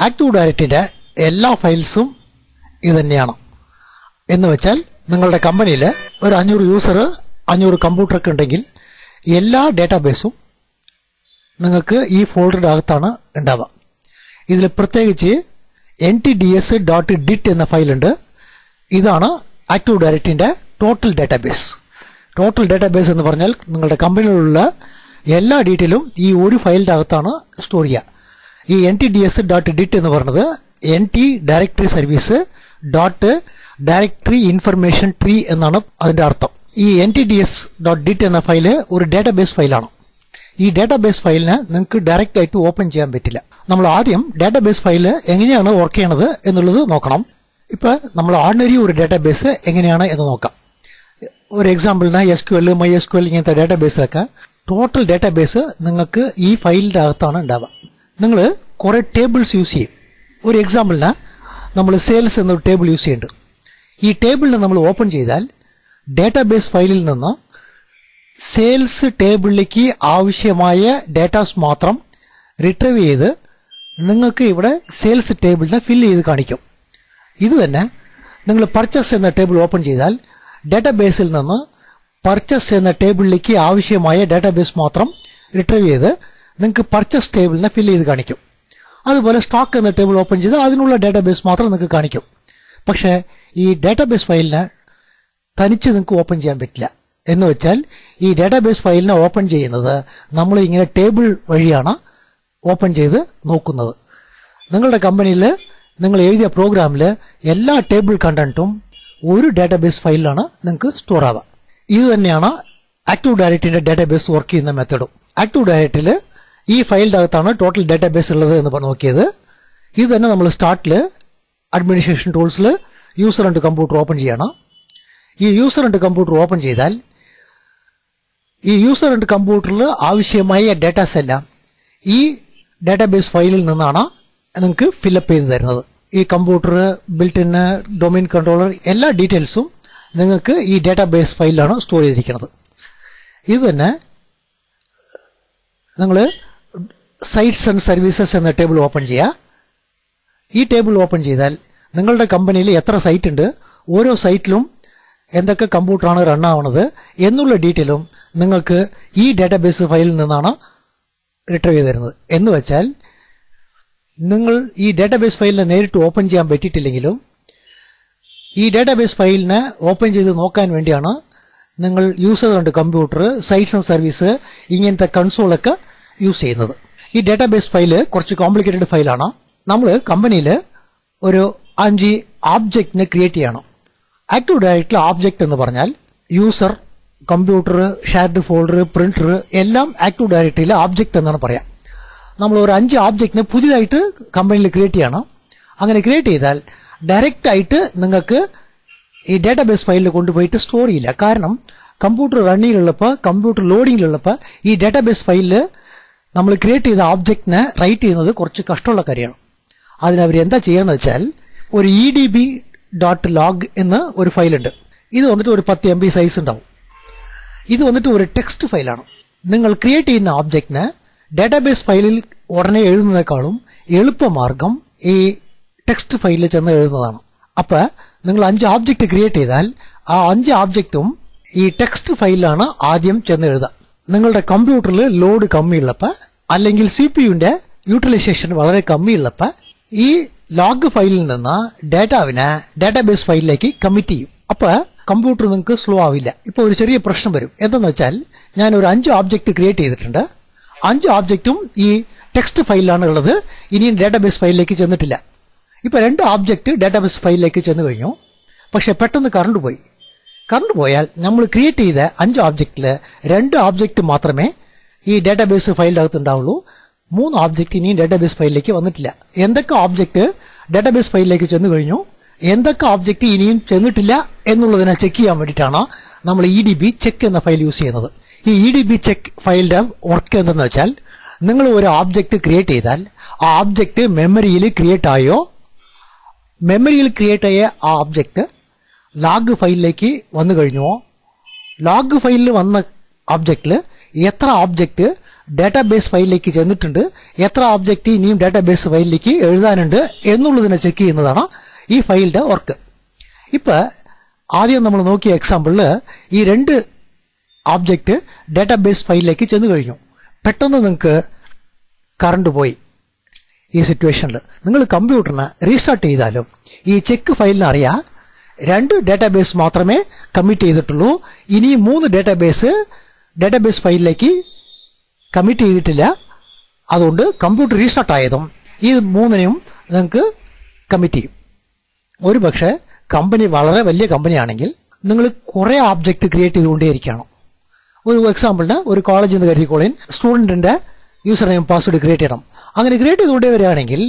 ആക്റ്റീവ് ഡയറക്ടറിയുടെ എല്ലാ ഫയൽസും ഇത് തന്നെയാണ്. എന്ന് വെച്ചാൽ നിങ്ങളുടെ കമ്പനിയിൽ ഒരു 500 യൂസർ 500 കമ്പ്യൂട്ടറൊക്കെ ഉണ്ടെങ്കിൽ എല്ലാ ഡേറ്റാബേസും നിങ്ങൾക്ക് ഈ ഫോൾഡറുടെ അകത്താണ് ഉണ്ടാവുക. ഇതിൽ പ്രത്യേകിച്ച് NTDS.dit എന്ന ഫയലുണ്ട്. ഇതാണ് ആക്റ്റീവ് ഡയറക്ടറിന്റെ ടോട്ടൽ ഡേറ്റാബേസ്. ടോട്ടൽ ഡേറ്റാബേസ് എന്ന് പറഞ്ഞാൽ നിങ്ങളുടെ കമ്പനിയിലുള്ള എല്ലാ ഡീറ്റെയിലും ഈ ഒരു ഫയലിന്റെ അകത്താണ് സ്റ്റോർ ചെയ്യുക. ഈ NTDS.dit എന്ന് പറയുന്നത് NT directory service .directory information tree എന്നാണ് അതിന്റെ അർത്ഥം. ഈ NTDS.dit എന്ന ഫയല് ഒരു ഡേറ്റാബേസ് ഫയലാണ്. ഈ ഡേറ്റാബേസ് ഫയലിനെ നിങ്ങൾക്ക് ഡയറക്റ്റ് ആയിട്ട് ഓപ്പൺ ചെയ്യാൻ പറ്റില്ല. നമ്മൾ ആദ്യം ഡേറ്റാബേസ് ഫയല് എങ്ങനെയാണ് വർക്ക് ചെയ്യണത് എന്നുള്ളത് നോക്കണം. ഇപ്പൊ നമ്മൾ ഓർഡിനറി ഒരു ഡേറ്റാബേസ് എങ്ങനെയാണ് എന്ന് നോക്കാം. ഒരു എക്സാമ്പിളിന് SQL, MySQL ഇങ്ങനത്തെ ഡേറ്റാബേസിലൊക്കെ ടോട്ടൽ ഡേറ്റാബേസ് നിങ്ങൾക്ക് ഈ ഫയലിന്റെ അകത്താണ് ഉണ്ടാവുക. നിങ്ങൾ കുറെ ടേബിൾസ് യൂസ് ചെയ്യും. ഒരു എക്സാമ്പിളിന് നമ്മൾ സെയിൽസ് എന്നൊരു ടേബിൾ യൂസ് ചെയ്യുന്നുണ്ട്. ഈ ടേബിളിനെ നമ്മൾ ഓപ്പൺ ചെയ്താൽ ഡേറ്റാബേസ് ഫയലിൽ നിന്ന് സെയിൽസ് ടേബിളിലേക്ക് ആവശ്യമായ ഡേറ്റാസ് മാത്രം റിട്രീവ് ചെയ്ത് നിങ്ങൾക്ക് ഇവിടെ സെയിൽസ് ടേബിളിനെ ഫിൽ ചെയ്ത് കാണിക്കും. ഇത് തന്നെ നിങ്ങൾ പർച്ചേസ് എന്ന ടേബിൾ ഓപ്പൺ ചെയ്താൽ ഡേറ്റാബേസിൽ നിന്ന് പർച്ചേസ് എന്ന ടേബിളിലേക്ക് ആവശ്യമായ ഡേറ്റാബേസ് മാത്രം റിട്രീവ് ചെയ്ത് നിങ്ങൾക്ക് പർച്ചേസ് ടേബിളിനെ ഫിൽ ചെയ്ത് കാണിക്കും. അതുപോലെ സ്റ്റോക്ക് എന്ന ടേബിൾ ഓപ്പൺ ചെയ്ത് അതിനുള്ള ഡേറ്റാബേസ് മാത്രം നിങ്ങൾക്ക് കാണിക്കും. പക്ഷേ ഈ ഡേറ്റാബേസ് ഫയലിനെ തനിച്ച് നിങ്ങൾക്ക് ഓപ്പൺ ചെയ്യാൻ പറ്റില്ല. എന്ന് വെച്ചാൽ ഈ ഡാറ്റാബേസ് ഫയലിനെ ഓപ്പൺ ചെയ്യുന്നത് നമ്മൾ ഇങ്ങനെ ടേബിൾ വഴിയാണ് ഓപ്പൺ ചെയ്ത് നോക്കുന്നത്. നിങ്ങളുടെ കമ്പനിയിൽ നിങ്ങൾ എഴുതിയ പ്രോഗ്രാമിൽ എല്ലാ ടേബിൾ കണ്ടന്റും ഒരു ഡാറ്റാബേസ് ഫയലിലാണ് നിങ്ങൾക്ക് സ്റ്റോർ ആവുക. ഇത് തന്നെയാണ് ആക്റ്റീവ് ഡയറക്ടറിയുടെ ഡാറ്റാബേസ് വർക്ക് ചെയ്യുന്ന മെത്തഡും. ആക്റ്റീവ് ഡയറക്ടറിയിൽ ഈ ഫയലിന്റെ അകത്താണ് ടോട്ടൽ ഡാറ്റാബേസ് ഉള്ളത് എന്ന് നോക്കിയത്. ഇത് തന്നെ നമ്മൾ സ്റ്റാർട്ടിൽ അഡ്മിനിസ്ട്രേഷൻ ടൂൾസിൽ യൂസർ ആൻഡ് കമ്പ്യൂട്ടർ ഓപ്പൺ ചെയ്യണം. ഈ യൂസർ ആൻഡ് കമ്പ്യൂട്ടർ ഓപ്പൺ ചെയ്താൽ ഈ യൂസർ ആൻഡ് കമ്പ്യൂട്ടറിൽ ആവശ്യമായ ഡാറ്റാസ് എല്ലാം ഈ ഡാറ്റാബേസ് ഫയലിൽ നിന്നാണ് നിങ്ങൾക്ക് ഫില്ലപ്പ് ചെയ്ത് തരുന്നത്. ഈ computer, built in, domain controller എല്ലാ ഡീറ്റെയിൽസും നിങ്ങൾക്ക് ഈ ഡാറ്റാബേസ് ഫയലിലാണ് സ്റ്റോർ ചെയ്തിരിക്കുന്നത്. ഇത് തന്നെ നിങ്ങൾ സൈറ്റ്സ് ആൻഡ് സർവീസസ് എന്ന ടേബിൾ ഓപ്പൺ ചെയ്യുക. ഈ ടേബിൾ ഓപ്പൺ ചെയ്താൽ നിങ്ങളുടെ കമ്പനിയിൽ എത്ര സൈറ്റ് ഉണ്ട്, ഓരോ സൈറ്റിലും എന്തൊക്കെ കമ്പ്യൂട്ടറാണ് റൺ ആവുന്നത് എന്നുള്ള ഡീറ്റെയിലും നിങ്ങൾക്ക് ഈ ഡാറ്റാബേസ് ഫയലിൽ നിന്നാണ് റിട്രീവ് ചെയ്ത് തരുന്നത്. എന്ന് വെച്ചാൽ നിങ്ങൾ ഈ ഡാറ്റാബേസ് ഫയലിനെ നേരിട്ട് ഓപ്പൺ ചെയ്യാൻ പറ്റിയിട്ടില്ലെങ്കിലും ഈ ഡാറ്റാബേസ് ഫയലിനെ ഓപ്പൺ ചെയ്ത് നോക്കാൻ വേണ്ടിയാണ് നിങ്ങൾ user and computer, sites and service ഇങ്ങനത്തെ കൺസോളൊക്കെ യൂസ് ചെയ്യുന്നത്. ഈ ഡാറ്റാബേസ് ഫയല് കുറച്ച് കോംപ്ലിക്കേറ്റഡ് ഫയലാണ്. നമ്മൾ കമ്പനിയിൽ ഒരു 5 ഓബ്ജക്റ്റിനെ ക്രിയേറ്റ് ചെയ്യണം. ആക്റ്റീവ് ഡയറക്ടറിൽ ഓബ്ജക്റ്റ് എന്ന് പറഞ്ഞാൽ user, computer, shared folder, printer എല്ലാം ആക്റ്റീവ് ഡയറക്ടറിയിലെ ഓബ്ജക്റ്റ് എന്നാണ് പറയാം. നമ്മൾ ഒരു 5 ഓബ്ജക്റ്റിനെ പുതിയതായിട്ട് കമ്പനിയിൽ ക്രിയേറ്റ് ചെയ്യണം. അങ്ങനെ ക്രിയേറ്റ് ചെയ്താൽ ഡയറക്റ്റ് ആയിട്ട് നിങ്ങൾക്ക് ഈ ഡാറ്റാബേസ് ഫയലിൽ കൊണ്ടുപോയിട്ട് സ്റ്റോർ ചെയ്യില്ല. കാരണം കമ്പ്യൂട്ടർ റണ്ണിങ്ങിലുള്ളപ്പോൾ, കമ്പ്യൂട്ടർ ലോഡിങ്ങിലുള്ളപ്പോൾ ഈ ഡാറ്റാബേസ് ഫയലിൽ നമ്മൾ ക്രിയേറ്റ് ചെയ്ത ഓബ്ജക്റ്റിനെ റൈറ്റ് ചെയ്യുന്നത് കുറച്ച് കഷ്ടമുള്ള കാര്യമാണ്. അതിനവർ എന്താ ചെയ്യാന്ന് വെച്ചാൽ ഒരു edb.log എന്ന ഒരു ഫയലുണ്ട്. ഇത് വന്നിട്ട് ഒരു 10 MB സൈസ് ഉണ്ടാവും. ഇത് വന്നിട്ട് ഒരു ടെക്സ്റ്റ് ഫയലാണ്. നിങ്ങൾ ക്രിയേറ്റ് ചെയ്യുന്ന ഓബ്ജക്റ്റിന് ഡാറ്റാബേസ് ഫയലിൽ ഉടനെ എഴുതുന്നതിനേക്കാളും എളുപ്പമാർഗം ഈ ടെക്സ്റ്റ് ഫയലിൽ ചെന്ന് എഴുതുന്നതാണ്. അപ്പൊ നിങ്ങൾ 5 ഓബ്ജക്റ്റ് ക്രിയേറ്റ് ചെയ്താൽ ആ 5 ഓബ്ജക്റ്റും ഈ ടെക്സ്റ്റ് ഫയലിലാണ് ആദ്യം ചെന്ന് എഴുതുക. നിങ്ങളുടെ കമ്പ്യൂട്ടറിൽ ലോഡ് കമ്മിയുള്ളപ്പോൾ അല്ലെങ്കിൽ CPU-ന്റെ യൂട്ടിലൈസേഷൻ വളരെ കമ്മിയുള്ളപ്പോൾ ഈ ലോഗ് ഫയലിൽ നിന്ന് ഡാറ്റാവിനെ ഡാറ്റാബേസ് ഫയലിലേക്ക് കമ്മിറ്റ് ചെയ്യും. അപ്പൊ കമ്പ്യൂട്ടർ നിങ്ങൾക്ക് സ്ലോ ആവില്ല. ഇപ്പൊ ഒരു ചെറിയ പ്രശ്നം വരും. എന്തെന്ന് വെച്ചാൽ ഞാൻ ഒരു 5 ഓബ്ജക്റ്റ് ക്രിയേറ്റ് ചെയ്തിട്ടുണ്ട്. 5 ഓബ്ജക്റ്റും ഈ ടെക്സ്റ്റ് ഫയലിലാണ് ഉള്ളത്. ഇനിയും ഡാറ്റാബേസ് ഫയലിലേക്ക് ചെന്നിട്ടില്ല. ഇപ്പൊ 2 ഓബ്ജക്റ്റ് ഡാറ്റാബേസ് ഫയലിലേക്ക് ചെന്ന് കഴിഞ്ഞു. പക്ഷെ പെട്ടെന്ന് കറണ്ട് പോയി. കറണ്ട് പോയാൽ നമ്മൾ ക്രിയേറ്റ് ചെയ്ത 5 ഓബ്ജക്റ്റില് 2 ഓബ്ജക്റ്റ് മാത്രമേ ഈ ഡാറ്റാബേസ് ഫയലിന്റെ അകത്ത് ഉണ്ടാവുള്ളൂ. 3 ഓബ്ജക്റ്റ് ഇനിയും ഡാറ്റാബേസ് ഫയലിലേക്ക് വന്നിട്ടില്ല. എന്തൊക്കെ ഓബ്ജക്റ്റ് ഡാറ്റാബേസ് ഫയലിലേക്ക് ചെന്ന് കഴിഞ്ഞു, എന്തൊക്കെ ഓബ്ജക്റ്റ് ഇനിയും ചെന്നിട്ടില്ല എന്നുള്ളതിനെ ചെക്ക് ചെയ്യാൻ വേണ്ടിയിട്ടാണ് നമ്മൾ edb ചെക്ക് എന്ന ഫയൽ യൂസ് ചെയ്യുന്നത്. ഈ edb ചെക്ക് ഫയലിന്റെ വർക്ക് എന്തെന്ന് വെച്ചാൽ നിങ്ങൾ ഒരു ഓബ്ജക്റ്റ് ക്രിയേറ്റ് ചെയ്താൽ ആ ഓബ്ജക്റ്റ് മെമ്മറിയിൽ ക്രിയേറ്റ് ആയോ, മെമ്മറിയിൽ ക്രിയേറ്റ് ആയ ആ ഓബ്ജക്റ്റ് ലോഗ് ഫയലിലേക്ക് വന്നു കഴിഞ്ഞുവോ, ലോഗ് ഫയലിൽ വന്ന ഓബ്ജക്റ്റിൽ എത്ര ഓബ്ജക്റ്റ് ഡാറ്റാബേസ് ഫയലിലേക്ക് ചെന്നിട്ടുണ്ട്, എത്ര ഓബ്ജക്റ്റ് ഇനിയും ഡാറ്റാബേസ് ഫയലിലേക്ക് എഴുതാനുണ്ട് എന്നുള്ളതിനെ ചെക്ക് ചെയ്യുന്നതാണ് ഈ ഫയലിന്റെ വർക്ക്. ഇപ്പൊ ആദ്യം നമ്മൾ നോക്കിയ എക്സാമ്പിളിൽ ഈ 2 ഓബ്ജക്റ്റ് ഡാറ്റാബേസ് ഫയലിലേക്ക് ചെന്ന് കഴിഞ്ഞു. പെട്ടെന്ന് നിങ്ങൾക്ക് കറണ്ട് പോയി. ഈ സിറ്റുവേഷനിൽ നിങ്ങൾ കമ്പ്യൂട്ടറിനെ റീസ്റ്റാർട്ട് ചെയ്താലും ഈ ചെക്ക് ഫയലിന് അറിയാം 2 ഡാറ്റാബേസ് മാത്രമേ കമ്മിറ്റ് ചെയ്തിട്ടുള്ളൂ. ഇനി 3 ഡാറ്റാബേസ് ഫയലിലേക്ക് കമ്മിറ്റ് ചെയ്തിട്ടില്ല. അതുകൊണ്ട് കമ്പ്യൂട്ടർ റീസ്റ്റാർട്ട് ആയതും ഈ 3നെയും നിങ്ങൾക്ക് കമ്മിറ്റ് ചെയ്യും. ഒരു പക്ഷേ കമ്പനി വളരെ വലിയ കമ്പനിയാണെങ്കിൽ നിങ്ങൾ കുറെ ഓബ്ജക്റ്റ് ക്രിയേറ്റ് ചെയ്തുകൊണ്ടേയിരിക്കണം. ഒരു എക്സാമ്പിളിന് ഒരു കോളേജിൽ നിന്ന് കരുതിക്കോളേൻ, സ്റ്റുഡന്റിന്റെ യൂസർ നെയിം പാസ്വേഡ് ക്രിയേറ്റ് ചെയ്യണം. അങ്ങനെ ക്രിയേറ്റ് ചെയ്തുകൊണ്ടേ വരികയാണെങ്കിൽ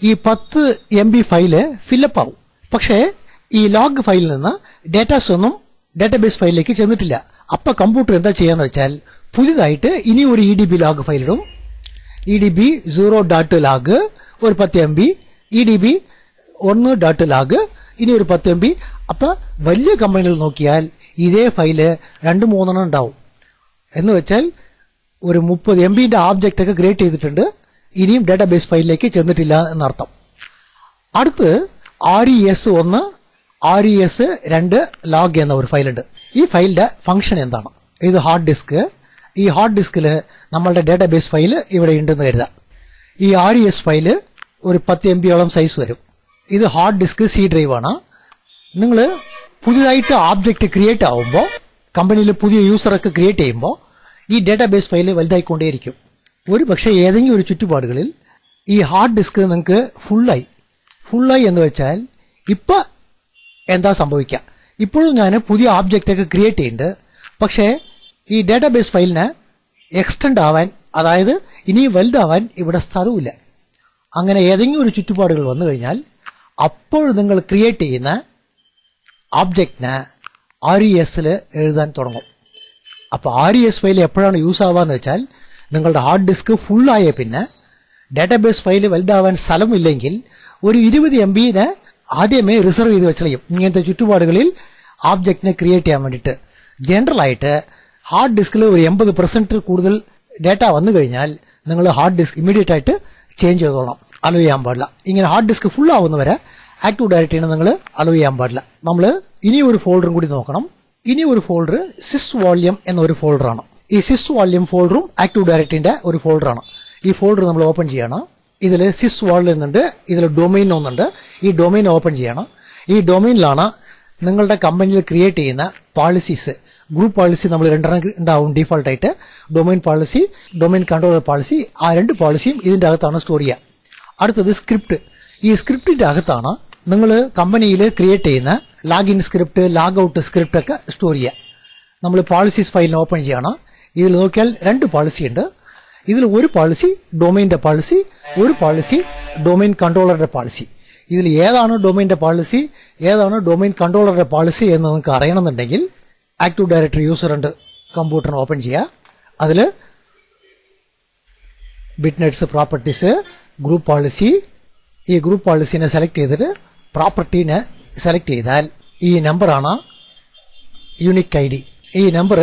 ഈ 10 MB ഫയല് ഫില്ലപ്പ് ആവും. പക്ഷേ ഈ ലോഗ് ഫയലിൽ നിന്ന് ഡാറ്റാസ് ഒന്നും ഡാറ്റാബേസ് ഫയലിലേക്ക് ചെന്നിട്ടില്ല. അപ്പൊ കമ്പ്യൂട്ടർ എന്താ ചെയ്യാന്ന് വെച്ചാൽ പുതിയതായിട്ട് ഇനി ഒരു edb ലോഗ് ഫയൽ ഇടും. edb0.log ഒരു 10 MB, edb1.log ഇനി ഒരു 10 MB. അപ്പൊ വലിയ കമ്പനികൾ നോക്കിയാൽ ഇതേ ഫയല് 2-3 ഉണ്ടാവും. എന്ന് വെച്ചാൽ ഒരു 30 MB ഓബ്ജക്റ്റ് ഒക്കെ ക്രിയേറ്റ് ചെയ്തിട്ടുണ്ട്, ഇനിയും ഡാറ്റാബേസ് ഫയലിലേക്ക് ചെന്നിട്ടില്ല എന്നർത്ഥം. അടുത്ത് res1 res2 log എന്ന ഒരു ഫയലുണ്ട്. ഈ ഫയലിന്റെ ഫംഗ്ഷൻ എന്താണ്? ഇത് ഹാർഡ് ഡിസ്ക്. ഈ ഹാർഡ് ഡിസ്കിൽ നമ്മളുടെ ഡാറ്റാബേസ് ഫയൽ ഇവിടെ ഉണ്ടെന്ന് കരുതാം. ഈ res ഫയല് ഒരു 10 MB സൈസ് വരും. ഇത് ഹാർഡ് ഡിസ്ക് C ഡ്രൈവ് ആണ്. നിങ്ങൾ പുതിയതായിട്ട് ഓബ്ജക്റ്റ് ക്രിയേറ്റ് ആവുമ്പോൾ കമ്പനിയിൽ പുതിയ യൂസറൊക്കെ ക്രിയേറ്റ് ചെയ്യുമ്പോൾ ഈ ഡേറ്റാബേസ് ഫയൽ വലുതായിക്കൊണ്ടേയിരിക്കും. ഒരു പക്ഷേ ഏതെങ്കിലും ഒരു ചുറ്റുപാടുകളിൽ ഈ ഹാർഡ് ഡിസ്ക് നിങ്ങൾക്ക് ഫുള്ളായി എന്ന് വെച്ചാൽ ഇപ്പം എന്താ സംഭവിക്കുക? ഇപ്പോഴും ഞാൻ പുതിയ ആബ്ജക്റ്റൊക്കെ ക്രിയേറ്റ് ചെയ്യുന്നുണ്ട്, പക്ഷേ ഈ ഡേറ്റാബേസ് ഫയലിന് എക്സ്റ്റെൻഡ് ആവാൻ, അതായത് ഇനി വലുതാവാൻ ഇവിടെ സ്ഥലമില്ല. അങ്ങനെ ഏതെങ്കിലും ഒരു ചുറ്റുപാടുകൾ വന്നു കഴിഞ്ഞാൽ അപ്പോൾ നിങ്ങൾ ക്രിയേറ്റ് ചെയ്യുന്ന ആബ്ജക്റ്റിന് RESൽ എഴുതാൻ തുടങ്ങും. അപ്പോൾ RES ഫയൽ എപ്പോഴാണ് യൂസ് ആവാന്ന് വെച്ചാൽ നിങ്ങളുടെ ഹാർഡ് ഡിസ്ക് ഫുള്ളായ പിന്നെ ഡേറ്റാബേസ് ഫയൽ വലുതാവാൻ സ്ഥലമില്ലെങ്കിൽ ഒരു 20 MB ആദ്യമേ റിസർവ് ചെയ്ത് വെച്ചളയും. ഇങ്ങനത്തെ ചുറ്റുപാടുകളിൽ ആബ്ജക്റ്റിനെ ക്രിയേറ്റ് ചെയ്യാൻ വേണ്ടിയിട്ട് ജനറലായിട്ട് ഹാർഡ് ഡിസ്കിൽ ഒരു 80% കൂടുതൽ ഡേറ്റ വന്നു കഴിഞ്ഞാൽ നിങ്ങൾ ഹാർഡ് ഡിസ്ക് ഇമ്മീഡിയറ്റ് ആയിട്ട് ചേഞ്ച് ചെയ്തോളാം, അലോ ചെയ്യാൻ പാടില്ല. ഇങ്ങനെ ഹാർഡ് ഡിസ്ക് ഫുൾ ആവുന്നവരെ ആക്റ്റീവ് ഡയറക്ടറിനെ നിങ്ങൾ അലോ ചെയ്യാൻ പാടില്ല. നമ്മൾ ഇനി ഒരു ഫോൾഡറും കൂടി നോക്കണം. ഇനി ഒരു ഫോൾഡർ സിസ് വോളിയം എന്നൊരു ഫോൾഡറാണ്. ഈ സിസ് വോളിയം ഫോൾഡറും ആക്റ്റീവ് ഡയറക്ടറിന്റെ ഒരു ഫോൾഡറാണ്. ഈ ഫോൾഡർ നമ്മൾ ഓപ്പൺ ചെയ്യണം. ഇതിൽ സിസ് വോളിയം എന്നുണ്ട്, ഇതിൽ ഡൊമൈൻ ഒന്നുണ്ട്. ഈ ഡൊമൈൻ ഓപ്പൺ ചെയ്യണം. ഈ ഡൊമൈനിലാണ് നിങ്ങളുടെ കമ്പനിയിൽ ക്രിയേറ്റ് ചെയ്യുന്ന പോളിസീസ്, ഗ്രൂപ്പ് പോളിസി നമ്മൾ 2 ഉണ്ടാവും ഡീഫോൾട്ടായിട്ട്. Domain policy, domain controller policy, ആ 2 പോളിസിയും ഇതിന്റെ അകത്താണ് സ്റ്റോർ ചെയ്യുക. അടുത്തത് സ്ക്രിപ്റ്റ്. ഈ സ്ക്രിപ്റ്റിന്റെ അകത്താണ് നിങ്ങൾ കമ്പനിയിൽ ക്രിയേറ്റ് ചെയ്യുന്ന ലാഗിൻ സ്ക്രിപ്റ്റ്, ലാഗ് ഔട്ട് സ്ക്രിപ്റ്റ് ഒക്കെ സ്റ്റോർ ചെയ്യുക. നമ്മൾ പോളിസീസ് ഫയലിന് ഓപ്പൺ ചെയ്യണം. ഇതിൽ നോക്കിയാൽ 2 പോളിസി ഉണ്ട്. ഇതിൽ ഒരു പോളിസി ഡൊമൈൻ്റെ പോളിസി, ഒരു പോളിസി ഡൊമൈൻ കൺട്രോളറുടെ പോളിസി. ഇതിൽ ഏതാണ് ഡൊമൈൻ്റെ പോളിസി, ഏതാണ് ഡൊമൈൻ കൺട്രോളറുടെ പോളിസി എന്ന് നിങ്ങൾക്ക് അറിയണമെന്നുണ്ടെങ്കിൽ ആക്റ്റീവ് ഡയറക്ടറി യൂസർ ഉണ്ട് കമ്പ്യൂട്ടറിന് ഓപ്പൺ ചെയ്യുക. അതിൽ ബിറ്റ്നെറ്റ്സ്, പ്രോപ്പർട്ടീസ്, ഗ്രൂപ്പ് പോളിസി, ഈ ഗ്രൂപ്പ് പോളിസിനെ സെലക്ട് ചെയ്തിട്ട് പ്രോപ്പർട്ടീനെ സെലക്ട് ചെയ്താൽ ഈ നമ്പറാണ് യൂണിക് ID. ഈ നമ്പർ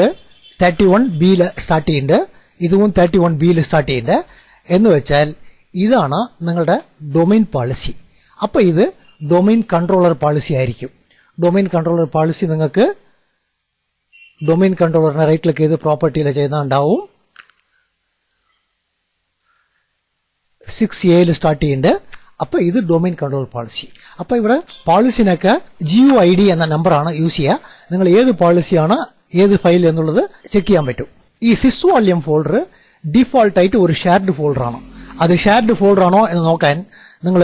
31B സ്റ്റാർട്ട് ചെയ്യുന്നുണ്ട്, ഇതും 31B സ്റ്റാർട്ട് ചെയ്യുന്നുണ്ട്. എന്ന് വെച്ചാൽ ഇതാണ് നിങ്ങളുടെ ഡൊമൈൻ പോളിസി. അപ്പോൾ ഇത് ഡൊമൈൻ കൺട്രോളർ പോളിസി ആയിരിക്കും. ഡൊമൈൻ കൺട്രോളർ പോളിസി നിങ്ങൾക്ക് ഡൊമൈൻ കൺട്രോളറിനെ റൈറ്റ് ക്ലിക്ക് ചെയ്ത് പ്രോപ്പർട്ടിയിൽ ചെയ്യുന്നുണ്ടാവും. 6A സ്റ്റാർട്ട് ചെയ്യുന്നുണ്ട്. അപ്പോൾ ഇത് ഡൊമൈൻ കൺട്രോൾ പോളിസി. അപ്പോൾ ഇവിടെ പോളിസിനൊക്കെ GUID എന്ന നമ്പറാണ് യൂസ് ചെയ്യുക. നിങ്ങൾ ഏത് പോളിസിയാണ് ഏത് ഫയൽ എന്നുള്ളത് ചെക്ക് ചെയ്യാൻ പറ്റും. ഈ സിസ് വോളിയം ഫോൾഡർ ഡിഫോൾട്ടായിട്ട് ഒരു ഷെയർഡ് ഫോൾഡറാണ്. അത് ഷെയർഡ് ഫോൾഡറാണോ എന്ന് നോക്കാൻ നിങ്ങൾ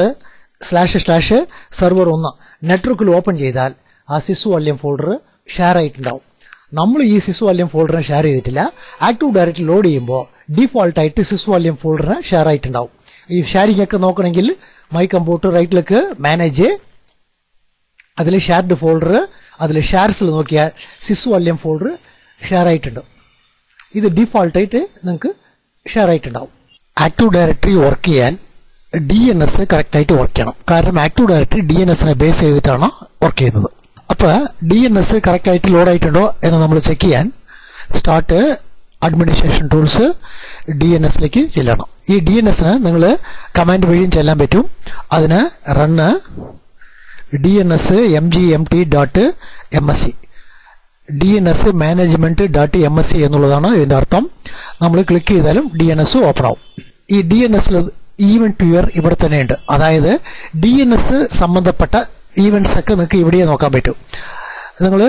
//server1 നെറ്റ്വർക്കിൽ ഓപ്പൺ ചെയ്താൽ ആ സിസ് വോളിയം ഫോൾഡർ ഷെയർ ആയിട്ടുണ്ടാവും. നമ്മൾ ഈ സിസ് വോളിയം ഫോൾഡറിനെ ഷെയർ ചെയ്തിട്ടില്ല. ആക്റ്റീവ് ഡയറക്ടറി ലോഡ് ചെയ്യുമ്പോൾ ഡിഫോൾട്ടായിട്ട് സിസ് വോളിയം ഫോൾഡറിനെ ഷെയർ ആയിട്ടുണ്ടാവും. ഈ ഷെയറിംഗ് ഒക്കെ നോക്കണമെങ്കിൽ my computer right click manage, അതിൽ ഷെയർഡ് ഫോൾഡർ, അതിൽ ഷെയർസിൽ നോക്കിയാൽ സിസ് വോളിയം ഫോൾഡർ ഷെയർ ആയിട്ടുണ്ട്. ഇത് ഡിഫോൾട്ടായിട്ട് നിങ്ങൾക്ക് ഷെയർ ആയിട്ടുണ്ടാവും. ആക്റ്റീവ് ഡയറക്ടറി വർക്ക് ചെയ്യാൻ DNS കറക്റ്റായിട്ട് വർക്ക് ചെയ്യണം. കാരണം ആക്റ്റീവ് ഡയറക്ടറി DNSനെ ബേസ് ചെയ്തിട്ടാണ് വർക്ക് ചെയ്യുന്നത്. അപ്പോൾ DNS കറക്റ്റായിട്ട് ലോഡ് ആയിട്ടുണ്ടോ എന്ന് നമ്മൾ ചെക്ക് ചെയ്യാൻ സ്റ്റാർട്ട് അഡ്മിനിസ്ട്രേഷൻ ടൂൾസ് DNSലേക്ക് ചെല്ലണം. ഈ DNSന് നിങ്ങൾ കമാൻഡ് വഴിയും ചെല്ലാൻ പറ്റും. അതിന് run DNS mgmt.msc DNS management.msc എന്നുള്ളതാണ് ഇതിന്റെ അർത്ഥം. നമ്മൾ ക്ലിക്ക് ചെയ്താലും DNS ഓപ്പൺ ആവും. ഈ DNSൽ ഈവന്റ് വ്യൂവർ ഇവിടെ തന്നെയുണ്ട്. അതായത് DNS സംബന്ധപ്പെട്ട ഈവന്റ്സ് ഒക്കെ നിങ്ങൾക്ക് ഇവിടെ നോക്കാൻ പറ്റും. നിങ്ങൾ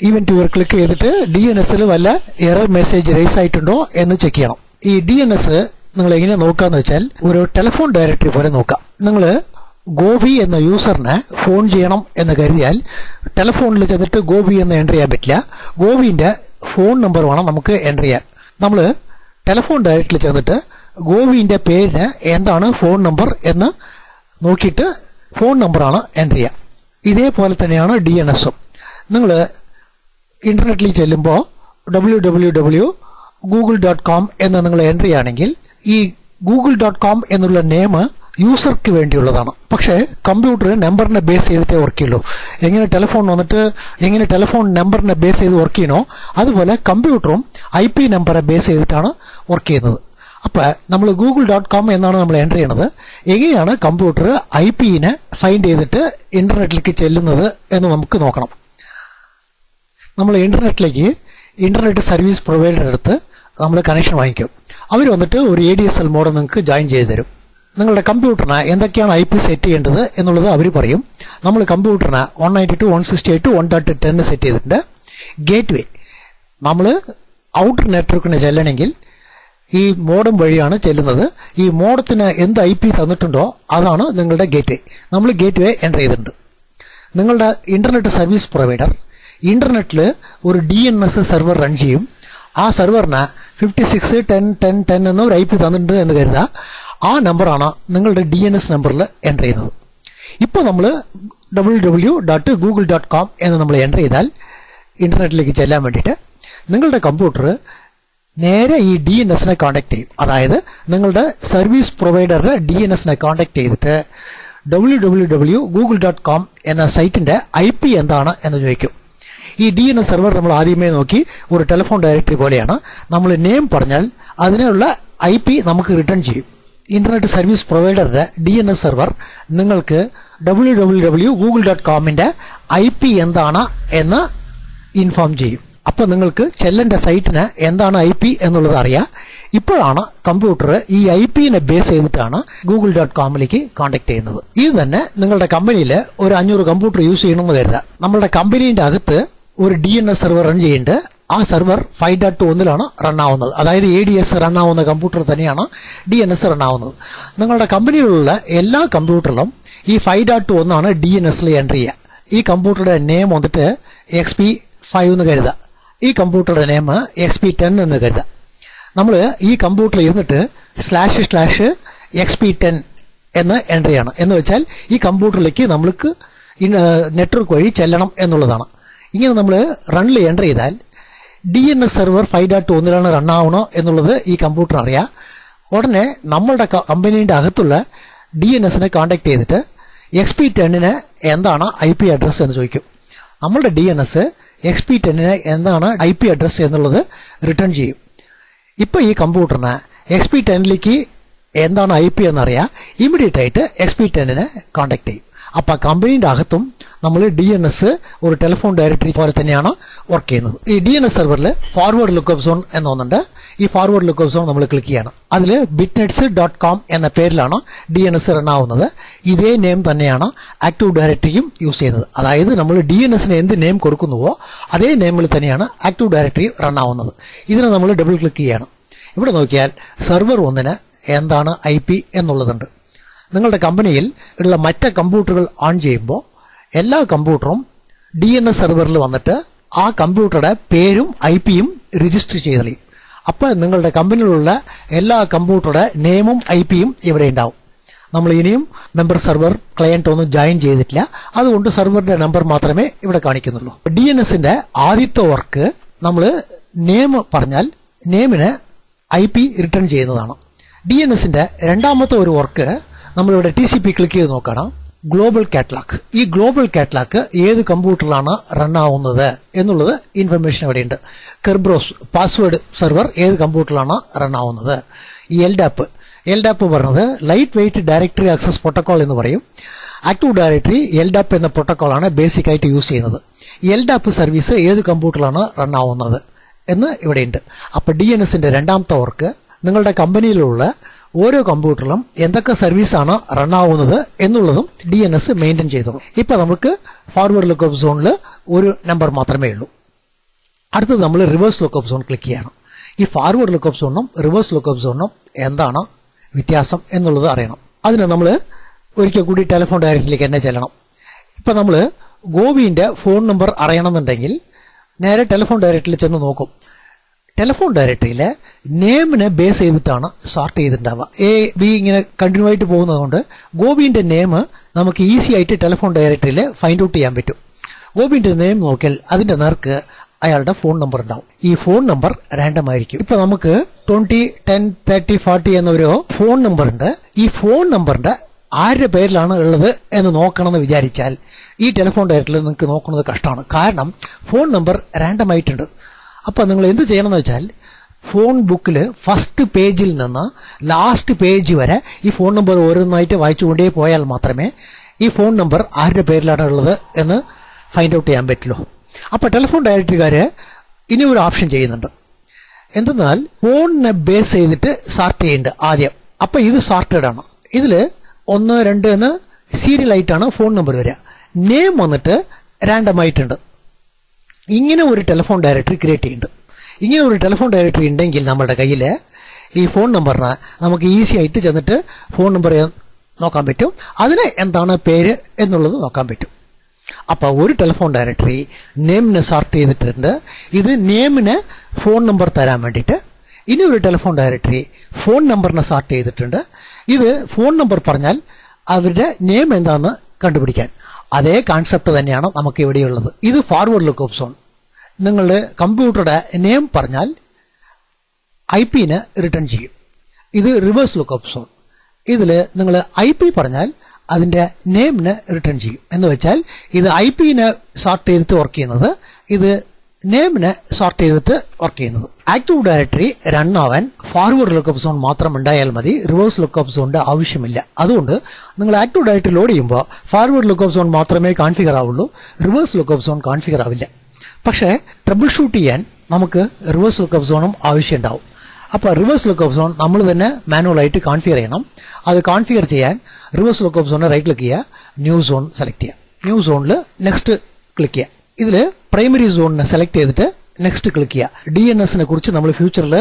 ഈവന്റ് വ്യൂവർ ക്ലിക്ക് ചെയ്തിട്ട് DNSൽ വല്ല എറർ മെസ്സേജ് റേസ് ആയിട്ടുണ്ടോ എന്ന് ചെക്ക് ചെയ്യണം. ഈ DNS നിങ്ങൾ എങ്ങനെ നോക്കാന്ന് വെച്ചാൽ ഒരു ടെലിഫോൺ ഡയറക്ടറി പോലെ നോക്കാം. നിങ്ങൾ ഗോപി എന്ന യൂസറിനെ ഫോൺ ചെയ്യണം എന്ന് കരുതിയാൽ ടെലിഫോണിൽ ചെന്നിട്ട് ഗോപി എന്ന് എൻ്റർ ചെയ്യാൻ പറ്റില്ല. ഗോപിന്റെ ഫോൺ നമ്പർ വേണം നമുക്ക് എൻ്റർ ചെയ്യാൻ. നമ്മൾ ടെലിഫോൺ ഡയറക്ടറിൽ ചെന്നിട്ട് ഗോപിന്റെ പേരിന് എന്താണ് ഫോൺ നമ്പർ എന്ന് നോക്കിയിട്ട് ഫോൺ നമ്പറാണ് എൻ്റർ ചെയ്യുക. ഇതേപോലെ തന്നെയാണ് DNSഉം. നിങ്ങൾ ഇന്റർനെറ്റിൽ ചെല്ലുമ്പോൾ www.google.com എന്ന് നിങ്ങൾ എൻ്റർ ചെയ്യുകയാണെങ്കിൽ ഈ google.com എന്നുള്ള നെയിം യൂസർക്ക് വേണ്ടിയുള്ളതാണ്. പക്ഷേ കമ്പ്യൂട്ടർ നമ്പറിനെ ബേസ് ചെയ്തിട്ടേ വർക്ക് ചെയ്യുള്ളൂ. എങ്ങനെ ടെലിഫോൺ വന്നിട്ട് എങ്ങനെ ടെലിഫോൺ നമ്പറിനെ ബേസ് ചെയ്ത് വർക്ക് ചെയ്യണോ അതുപോലെ കമ്പ്യൂട്ടറും IP നമ്പറെ ബേസ് ചെയ്തിട്ടാണ് വർക്ക് ചെയ്യുന്നത്. അപ്പോൾ നമ്മൾ google.com എന്നാണ് നമ്മൾ എൻ്റർ ചെയ്യണത്. എങ്ങനെയാണ് കമ്പ്യൂട്ടർ IP-നെ ഫൈൻഡ് ചെയ്തിട്ട് ഇന്റർനെറ്റിലേക്ക് ചെല്ലുന്നത് എന്ന് നമുക്ക് നോക്കണം. നമ്മൾ ഇന്റർനെറ്റ് സർവീസ് പ്രൊവൈഡർ എടുത്ത് നമ്മൾ കണക്ഷൻ വാങ്ങിക്കും. അവർ വന്നിട്ട് ഒരു ADSL മോഡം നിങ്ങൾക്ക് ജോയിൻ ചെയ്ത് തരും. നിങ്ങളുടെ കമ്പ്യൂട്ടറിന് എന്തൊക്കെയാണ് IP സെറ്റ് ചെയ്യേണ്ടത് എന്നുള്ളത് അവർ പറയും. നമ്മൾ കമ്പ്യൂട്ടറിന് 192.168.1.10 സെറ്റ് ചെയ്തിട്ടുണ്ട്. ഗേറ്റ് വേ നമ്മൾ ഔട്ടർ നെറ്റ്വർക്കിന് ചെല്ലണമെങ്കിൽ ഈ മോഡം വഴിയാണ് ചെല്ലുന്നത്. ഈ മോഡത്തിന് എന്ത് IP തന്നിട്ടുണ്ടോ അതാണ് നിങ്ങളുടെ ഗേറ്റ്വേ. നമ്മൾ ഗേറ്റ്വേ എൻ്റർ ചെയ്തിട്ടുണ്ട്. നിങ്ങളുടെ ഇന്റർനെറ്റ് സർവീസ് പ്രൊവൈഡർ ഇന്റർനെറ്റിൽ ഒരു DNS സെർവർ റൺ ചെയ്യും. ആ സെർവറിന് 56.10.10 എന്ന ഒരു IP തന്നിട്ടുണ്ട് എന്ന് കരുതുക. ആ നമ്പറാണ് നിങ്ങളുടെ DNS നമ്പറിൽ എൻ്റർ ചെയ്യുന്നത്. ഇപ്പോൾ നമ്മൾ www.google.com എന്ന് നമ്മൾ എൻ്റർ ചെയ്താൽ ഇന്റർനെറ്റിലേക്ക് ചെല്ലാൻ വേണ്ടിയിട്ട് നിങ്ങളുടെ കമ്പ്യൂട്ടർ നേരെ ഈ DNSനെ കോൺടാക്ട് ചെയ്യും. അതായത് നിങ്ങളുടെ സർവീസ് പ്രൊവൈഡറുടെ DNSനെ കോൺടാക്ട് ചെയ്തിട്ട് www.google.com എന്ന സൈറ്റിന്റെ IP എന്താണ് എന്ന് ചോദിക്കും. ഈ DNS സെർവർ നമ്മൾ ആദ്യമേ നോക്കി ഒരു ടെലിഫോൺ ഡയറക്ടറി പോലെയാണ്. നമ്മൾ നെയിം പറഞ്ഞാൽ അതിനുള്ള IP നമുക്ക് റിട്ടേൺ ചെയ്യും. ഇന്റർനെറ്റ് സർവീസ് പ്രൊവൈഡറുടെ DNS സെർവർ നിങ്ങൾക്ക് www.google.comന്റെ IP എന്താണ് എന്ന് ഇൻഫോം ചെയ്യും. അപ്പൊ നിങ്ങൾക്ക് ചെല്ലേണ്ട സൈറ്റിന് എന്താണ് IP എന്നുള്ളത് അറിയാം. ഇപ്പോഴാണ് കമ്പ്യൂട്ടർ ഈ IPനെ ബേസ് ചെയ്തിട്ടാണ് google.comലേക്ക് കോൺടാക്ട് ചെയ്യുന്നത്. ഇത് തന്നെ നിങ്ങളുടെ കമ്പനിയിൽ ഒരു 500 കമ്പ്യൂട്ടർ യൂസ് ചെയ്യണമെന്ന് കരുതാം. നമ്മളുടെ കമ്പനീന്റെ അകത്ത് ഒരു DNS സെർവർ റൺ ചെയ്യുന്നുണ്ട്. ആ സെർവർ 5.1 റൺ ആവുന്നത്. അതായത് ADS റൺ ആവുന്ന കമ്പ്യൂട്ടർ തന്നെയാണ് DNS റൺ ആവുന്നത്. നിങ്ങളുടെ കമ്പനിയിലുള്ള എല്ലാ കമ്പ്യൂട്ടറിലും ഈ 5.1 DNSൽ എൻ്റർ ചെയ്യുക. ഈ കമ്പ്യൂട്ടറുടെ നെയിം വന്നിട്ട് XP5 എന്ന് കരുതുക. ഈ കമ്പ്യൂട്ടറുടെ നെയിം XP10 എന്ന് കരുതുക. നമ്മൾ ഈ കമ്പ്യൂട്ടറിൽ ഇരുന്നിട്ട് //XP10 എന്ന് എൻ്റർ ചെയ്യണം. എന്ന് വെച്ചാൽ ഈ കമ്പ്യൂട്ടറിലേക്ക് നമ്മൾക്ക് നെറ്റ്വർക്ക് വഴി ചെല്ലണം എന്നുള്ളതാണ്. ഇങ്ങനെ നമ്മൾ റണ്ണിൽ എൻ്റർ ചെയ്താൽ DNS സെർവർ 5.1 റൺ ആവണോ എന്നുള്ളത് ഈ കമ്പ്യൂട്ടർ അറിയാം. ഉടനെ നമ്മളുടെ കമ്പനീൻ്റെ അകത്തുള്ള DNSനെ കോൺടാക്ട് ചെയ്തിട്ട് XP10ന് എന്താണ് IP അഡ്രസ് എന്ന് ചോദിക്കും. നമ്മളുടെ DNS XP10ന് എന്താണ് IP അഡ്രസ് എന്നുള്ളത് റിട്ടേൺ ചെയ്യും. ഇപ്പൊ ഈ കമ്പ്യൂട്ടറിന് XP10ലേക്ക് എന്താണ് IP എന്നറിയാം. ഇമ്മീഡിയറ്റ് ആയിട്ട് XP10നെ കോൺടാക്ട് ചെയ്യും. അപ്പൊ കമ്പനീന്റെ അകത്തും നമ്മൾ DNS ഒരു ടെലിഫോൺ ഡയറക്ടറി പോലെ തന്നെയാണ് വർക്ക് ചെയ്യുന്നത്. ഈ DNS സെർവറിൽ ഫോർവേഡ് ലുക്കപ്പ് സോൺ എന്നൊന്നുണ്ട്. ഈ ഫോർവേഡ് ലുക്കപ്പ് സോൺ നമ്മൾ ക്ലിക്ക് ചെയ്യണം. അതിൽ bitnets.com എന്ന പേരിലാണ് DNS റൺ ആവുന്നത്. ഇതേ നെയിം തന്നെയാണ് ആക്റ്റീവ് ഡയറക്ടറിയും യൂസ് ചെയ്യുന്നത്. അതായത് നമ്മൾ DNSന് എന്ത് നെയിം കൊടുക്കുന്നുവോ അതേ നെയിമിൽ തന്നെയാണ് ആക്റ്റീവ് ഡയറക്ടറി റൺ ആവുന്നത്. ഇതിനെ നമ്മൾ ഡബിൾ ക്ലിക്ക് ചെയ്യണം. ഇവിടെ നോക്കിയാൽ സെർവർ 1ന് എന്താണ് IP എന്നുള്ളതുണ്ട്. നിങ്ങളുടെ കമ്പനിയിൽ ഉള്ള മറ്റ് കമ്പ്യൂട്ടറുകൾ ഓൺ ചെയ്യുമ്പോൾ എല്ലാ കമ്പ്യൂട്ടറും DNS സെർവറിൽ വന്നിട്ട് ആ കമ്പ്യൂട്ടറുടെ പേരും IPയും രജിസ്റ്റർ ചെയ്തളിയും. അപ്പോൾ നിങ്ങളുടെ കമ്പനിയിലുള്ള എല്ലാ കമ്പ്യൂട്ടറുടെ നെയിമും IPയും ഇവിടെ ഉണ്ടാവും. നമ്മൾ ഇനിയും മെമ്പർ സെർവർ ക്ലയന്റ് ഒന്നും ജോയിൻ ചെയ്തിട്ടില്ല. അതുകൊണ്ട് സെർവറിന്റെ നമ്പർ മാത്രമേ ഇവിടെ കാണിക്കുന്നുള്ളൂ. DNSന്റെ ആദ്യത്തെ വർക്ക് നമ്മൾ നെയിം പറഞ്ഞാൽ നെയിമിന് IP റിട്ടേൺ ചെയ്യുന്നതാണ്. DNSന്റെ രണ്ടാമത്തെ ഒരു വർക്ക് നമ്മളിവിടെ TCP ക്ലിക്ക് ചെയ്ത് നോക്കണം. Global catalogue. ഈ ഗ്ലോബൽ കാറ്റലോഗ് ഏത് കമ്പ്യൂട്ടറിലാണ് റൺ ആവുന്നത് എന്നുള്ളത് ഇൻഫർമേഷൻ ഇവിടെയുണ്ട്. കെർബ്രോസ് പാസ്വേഡ് സെർവർ ഏത് കമ്പ്യൂട്ടറിലാണ് റൺ ആവുന്നത്. ഈ LDAP പറഞ്ഞത് light weight directory access protocol എന്ന് പറയും. ആക്റ്റീവ് ഡയറക്ടറി LDAP എന്ന പ്രോട്ടോകോളാണ് ബേസിക് ആയിട്ട് യൂസ് ചെയ്യുന്നത്. LDAP സർവീസ് ഏത് കമ്പ്യൂട്ടറിലാണ് റൺ ആവുന്നത് എന്ന് ഇവിടെയുണ്ട്. അപ്പൊ DNSന്റെ രണ്ടാമത്തെ വർക്ക് നിങ്ങളുടെ കമ്പനിയിലുള്ള ഓരോ കമ്പ്യൂട്ടറിലും എന്തൊക്കെ സർവീസാണ് റൺ ആവുന്നത് എന്നുള്ളതും DNS മെയിൻറ്റെയിൻ ചെയ്തോളും. ഇപ്പൊ നമുക്ക് ഫോർവേഡ് ലുക്കപ്പ് സോണിൽ ഒരു നമ്പർ മാത്രമേ ഉള്ളൂ. അടുത്തത് നമ്മൾ റിവേഴ്സ് ലുക്കപ്പ് സോൺ ക്ലിക്ക് ചെയ്യണം. ഈ ഫോർവേഡ് ലുക്കപ്പ് സോണിനും റിവേഴ്സ് ലുക്കപ്പ് സോണിനും എന്താണ് വ്യത്യാസം എന്നുള്ളത് അറിയണം. അതിന് നമ്മൾ ഒരിക്കൽ കൂടി ടെലിഫോൺ ഡയറക്ടറിയിലേക്ക് തന്നെ ചെല്ലണം. ഇപ്പൊ നമ്മൾ ഗോപിന്റെ ഫോൺ നമ്പർ അറിയണമെന്നുണ്ടെങ്കിൽ നേരെ ടെലിഫോൺ ഡയറക്ടറിയിൽ ചെന്ന് നോക്കും. ടെലിഫോൺ ഡയറക്ടറിയിലെ നെയിമിനെ ബേസ് ചെയ്തിട്ടാണ് സോർട്ട് ചെയ്തിട്ടുണ്ടാവുക. A B ഇങ്ങനെ കണ്ടിന്യൂ ആയിട്ട് പോകുന്നതുകൊണ്ട് ഗോപിന്റെ നെയിം നമുക്ക് ഈസി ആയിട്ട് ടെലിഫോൺ ഡയറക്ടറിയിൽ ഫൈൻഡ് ഔട്ട് ചെയ്യാൻ പറ്റും. ഗോപിന്റെ നെയിം നോക്കിയാൽ അതിന്റെ നേർക്ക് അയാളുടെ ഫോൺ നമ്പർ ഉണ്ടാവും. ഈ ഫോൺ നമ്പർ റാൻഡം ആയിരിക്കും. ഇപ്പൊ നമുക്ക് 20, 10, 30, 40 എന്നൊരു ഫോൺ നമ്പർ ഉണ്ട്. ഈ ഫോൺ നമ്പറിന്റെ ആരുടെ പേരിലാണ് ഉള്ളത് എന്ന് നോക്കണമെന്ന് വിചാരിച്ചാൽ ഈ ടെലിഫോൺ ഡയറക്ടറിയിൽ നിങ്ങൾക്ക് നോക്കുന്നത് കഷ്ടമാണ്. കാരണം ഫോൺ നമ്പർ റാൻഡം ആയിട്ടുണ്ട്. അപ്പൊ നിങ്ങൾ എന്ത് ചെയ്യണമെന്ന് വെച്ചാൽ ഫോൺ ബുക്കിൽ ഫസ്റ്റ് പേജിൽ നിന്ന് ലാസ്റ്റ് പേജ് വരെ ഈ ഫോൺ നമ്പർ ഓരോന്നായിട്ട് വായിച്ചുകൊണ്ടേ പോയാൽ മാത്രമേ ഈ ഫോൺ നമ്പർ ആരുടെ പേരിലാണ് ഉള്ളത് എന്ന് ഫൈൻഡ് ഔട്ട് ചെയ്യാൻ പറ്റുള്ളൂ. അപ്പൊ ടെലിഫോൺ ഡയറക്ടറിക്കാര് ഇനി ഒരു ഓപ്ഷൻ ചെയ്യുന്നുണ്ട്. എന്തെന്നാൽ ഫോണിനെ ബേസ് ചെയ്തിട്ട് സോർട്ട് ചെയ്യുന്നുണ്ട് ആദ്യം. അപ്പൊ ഇത് സോർട്ടഡ് ആണ്. ഇതില് 1, 2 എന്ന് സീരിയൽ ആയിട്ടാണ് ഫോൺ നമ്പർ വരിക. നെയിം വന്നിട്ട് റാൻഡം ആയിട്ടുണ്ട്. ഇങ്ങനെ ഒരു ടെലിഫോൺ ഡയറക്ടറി ക്രിയേറ്റ് ചെയ്യുന്നുണ്ട്. ഇങ്ങനെ ഒരു ടെലിഫോൺ ഡയറക്ടറി ഉണ്ടെങ്കിൽ നമ്മുടെ കയ്യിൽ ഈ ഫോൺ നമ്പറിന് നമുക്ക് ഈസി ആയിട്ട് ചെന്നിട്ട് ഫോൺ നമ്പർ നോക്കാൻ പറ്റും, അതിന് എന്താണ് പേര് എന്നുള്ളത് നോക്കാൻ പറ്റും. അപ്പോൾ ഒരു ടെലിഫോൺ ഡയറക്ടറി നെയിമിനെ സോർട്ട് ചെയ്തിട്ടുണ്ട്. ഇത് നെയിമിന് ഫോൺ നമ്പർ തരാൻ വേണ്ടിയിട്ട്. ഇനി ഒരു ടെലിഫോൺ ഡയറക്ടറി ഫോൺ നമ്പറിനെ സോർട്ട് ചെയ്തിട്ടുണ്ട്. ഇത് ഫോൺ നമ്പർ പറഞ്ഞാൽ അവരുടെ നെയിം എന്താണെന്ന് കണ്ടുപിടിക്കാൻ. അതേ കോൺസെപ്റ്റ് തന്നെയാണ് നമുക്ക് ഇവിടെയുള്ളത്. ഇത് ഫോർവേഡ് ലുക്കപ്പ് സോൺ. നിങ്ങളുടെ കമ്പ്യൂട്ടറുടെ നെയിം പറഞ്ഞാൽ IP-ന് റിട്ടേൺ ചെയ്യും. ഇത് റിവേഴ്സ് ലുക്കപ്പ് സോൺ. ഇതിൽ നിങ്ങൾ IP പറഞ്ഞാൽ അതിന്റെ നെയിമിന് റിട്ടേൺ ചെയ്യും. എന്ന് വെച്ചാൽ ഇത് IP-നെ സോർട്ട് ചെയ്തിട്ട് വർക്ക് ചെയ്യുന്നത്, ഇത് നെയിമിനെ സോർട്ട് ചെയ്തിട്ട് വർക്ക് ചെയ്യുന്നത്. ആക്റ്റീവ് ഡയറക്ടറി റൺ ആവാൻ ഫോർവേഡ് ലുക്കപ്പ് സോൺ മാത്രം ഉണ്ടായാൽ മതി, റിവേഴ്സ് ലുക്കപ്പ് സോണിന്റെ ആവശ്യമില്ല. അതുകൊണ്ട് നിങ്ങൾ ആക്റ്റീവ് ഡയറക്ടറി ലോഡ് ചെയ്യുമ്പോൾ ഫോർവേഡ് ലുക്കപ്പ് സോൺ മാത്രമേ കോൺഫിഗർ ആവുള്ളൂ, റിവേഴ്സ് ലുക്കപ്പ് സോൺ കോൺഫിഗർ ആവില്ല. പക്ഷേ ട്രബിൾ ഷൂട്ട് ചെയ്യാൻ നമുക്ക് റിവേഴ്സ് ലുക്കപ്പ് സോണും ആവശ്യമുണ്ടാവും. അപ്പോൾ റിവേഴ്സ് ലുക്കപ്പ് സോൺ നമ്മൾ തന്നെ മാനുവലായിട്ട് കോൺഫിഗർ ചെയ്യണം. അത് കോൺഫിഗർ ചെയ്യാൻ റിവേഴ്സ് ലുക്കപ്പ് സോണിൽ റൈറ്റ് ക്ലിക്ക് ചെയ്യുക, ന്യൂ സോൺ സെലക്ട് ചെയ്യുക. ന്യൂ സോണിൽ നെക്സ്റ്റ് ക്ലിക്ക് ചെയ്യുക. ഇതിൽ പ്രൈമറി സോണിനെ സെലക്ട് ചെയ്തിട്ട് നെക്സ്റ്റ് ക്ലിക്ക് ചെയ്യുക. DNS-നെ കുറിച്ച് നമ്മൾ ഫ്യൂച്ചറിൽ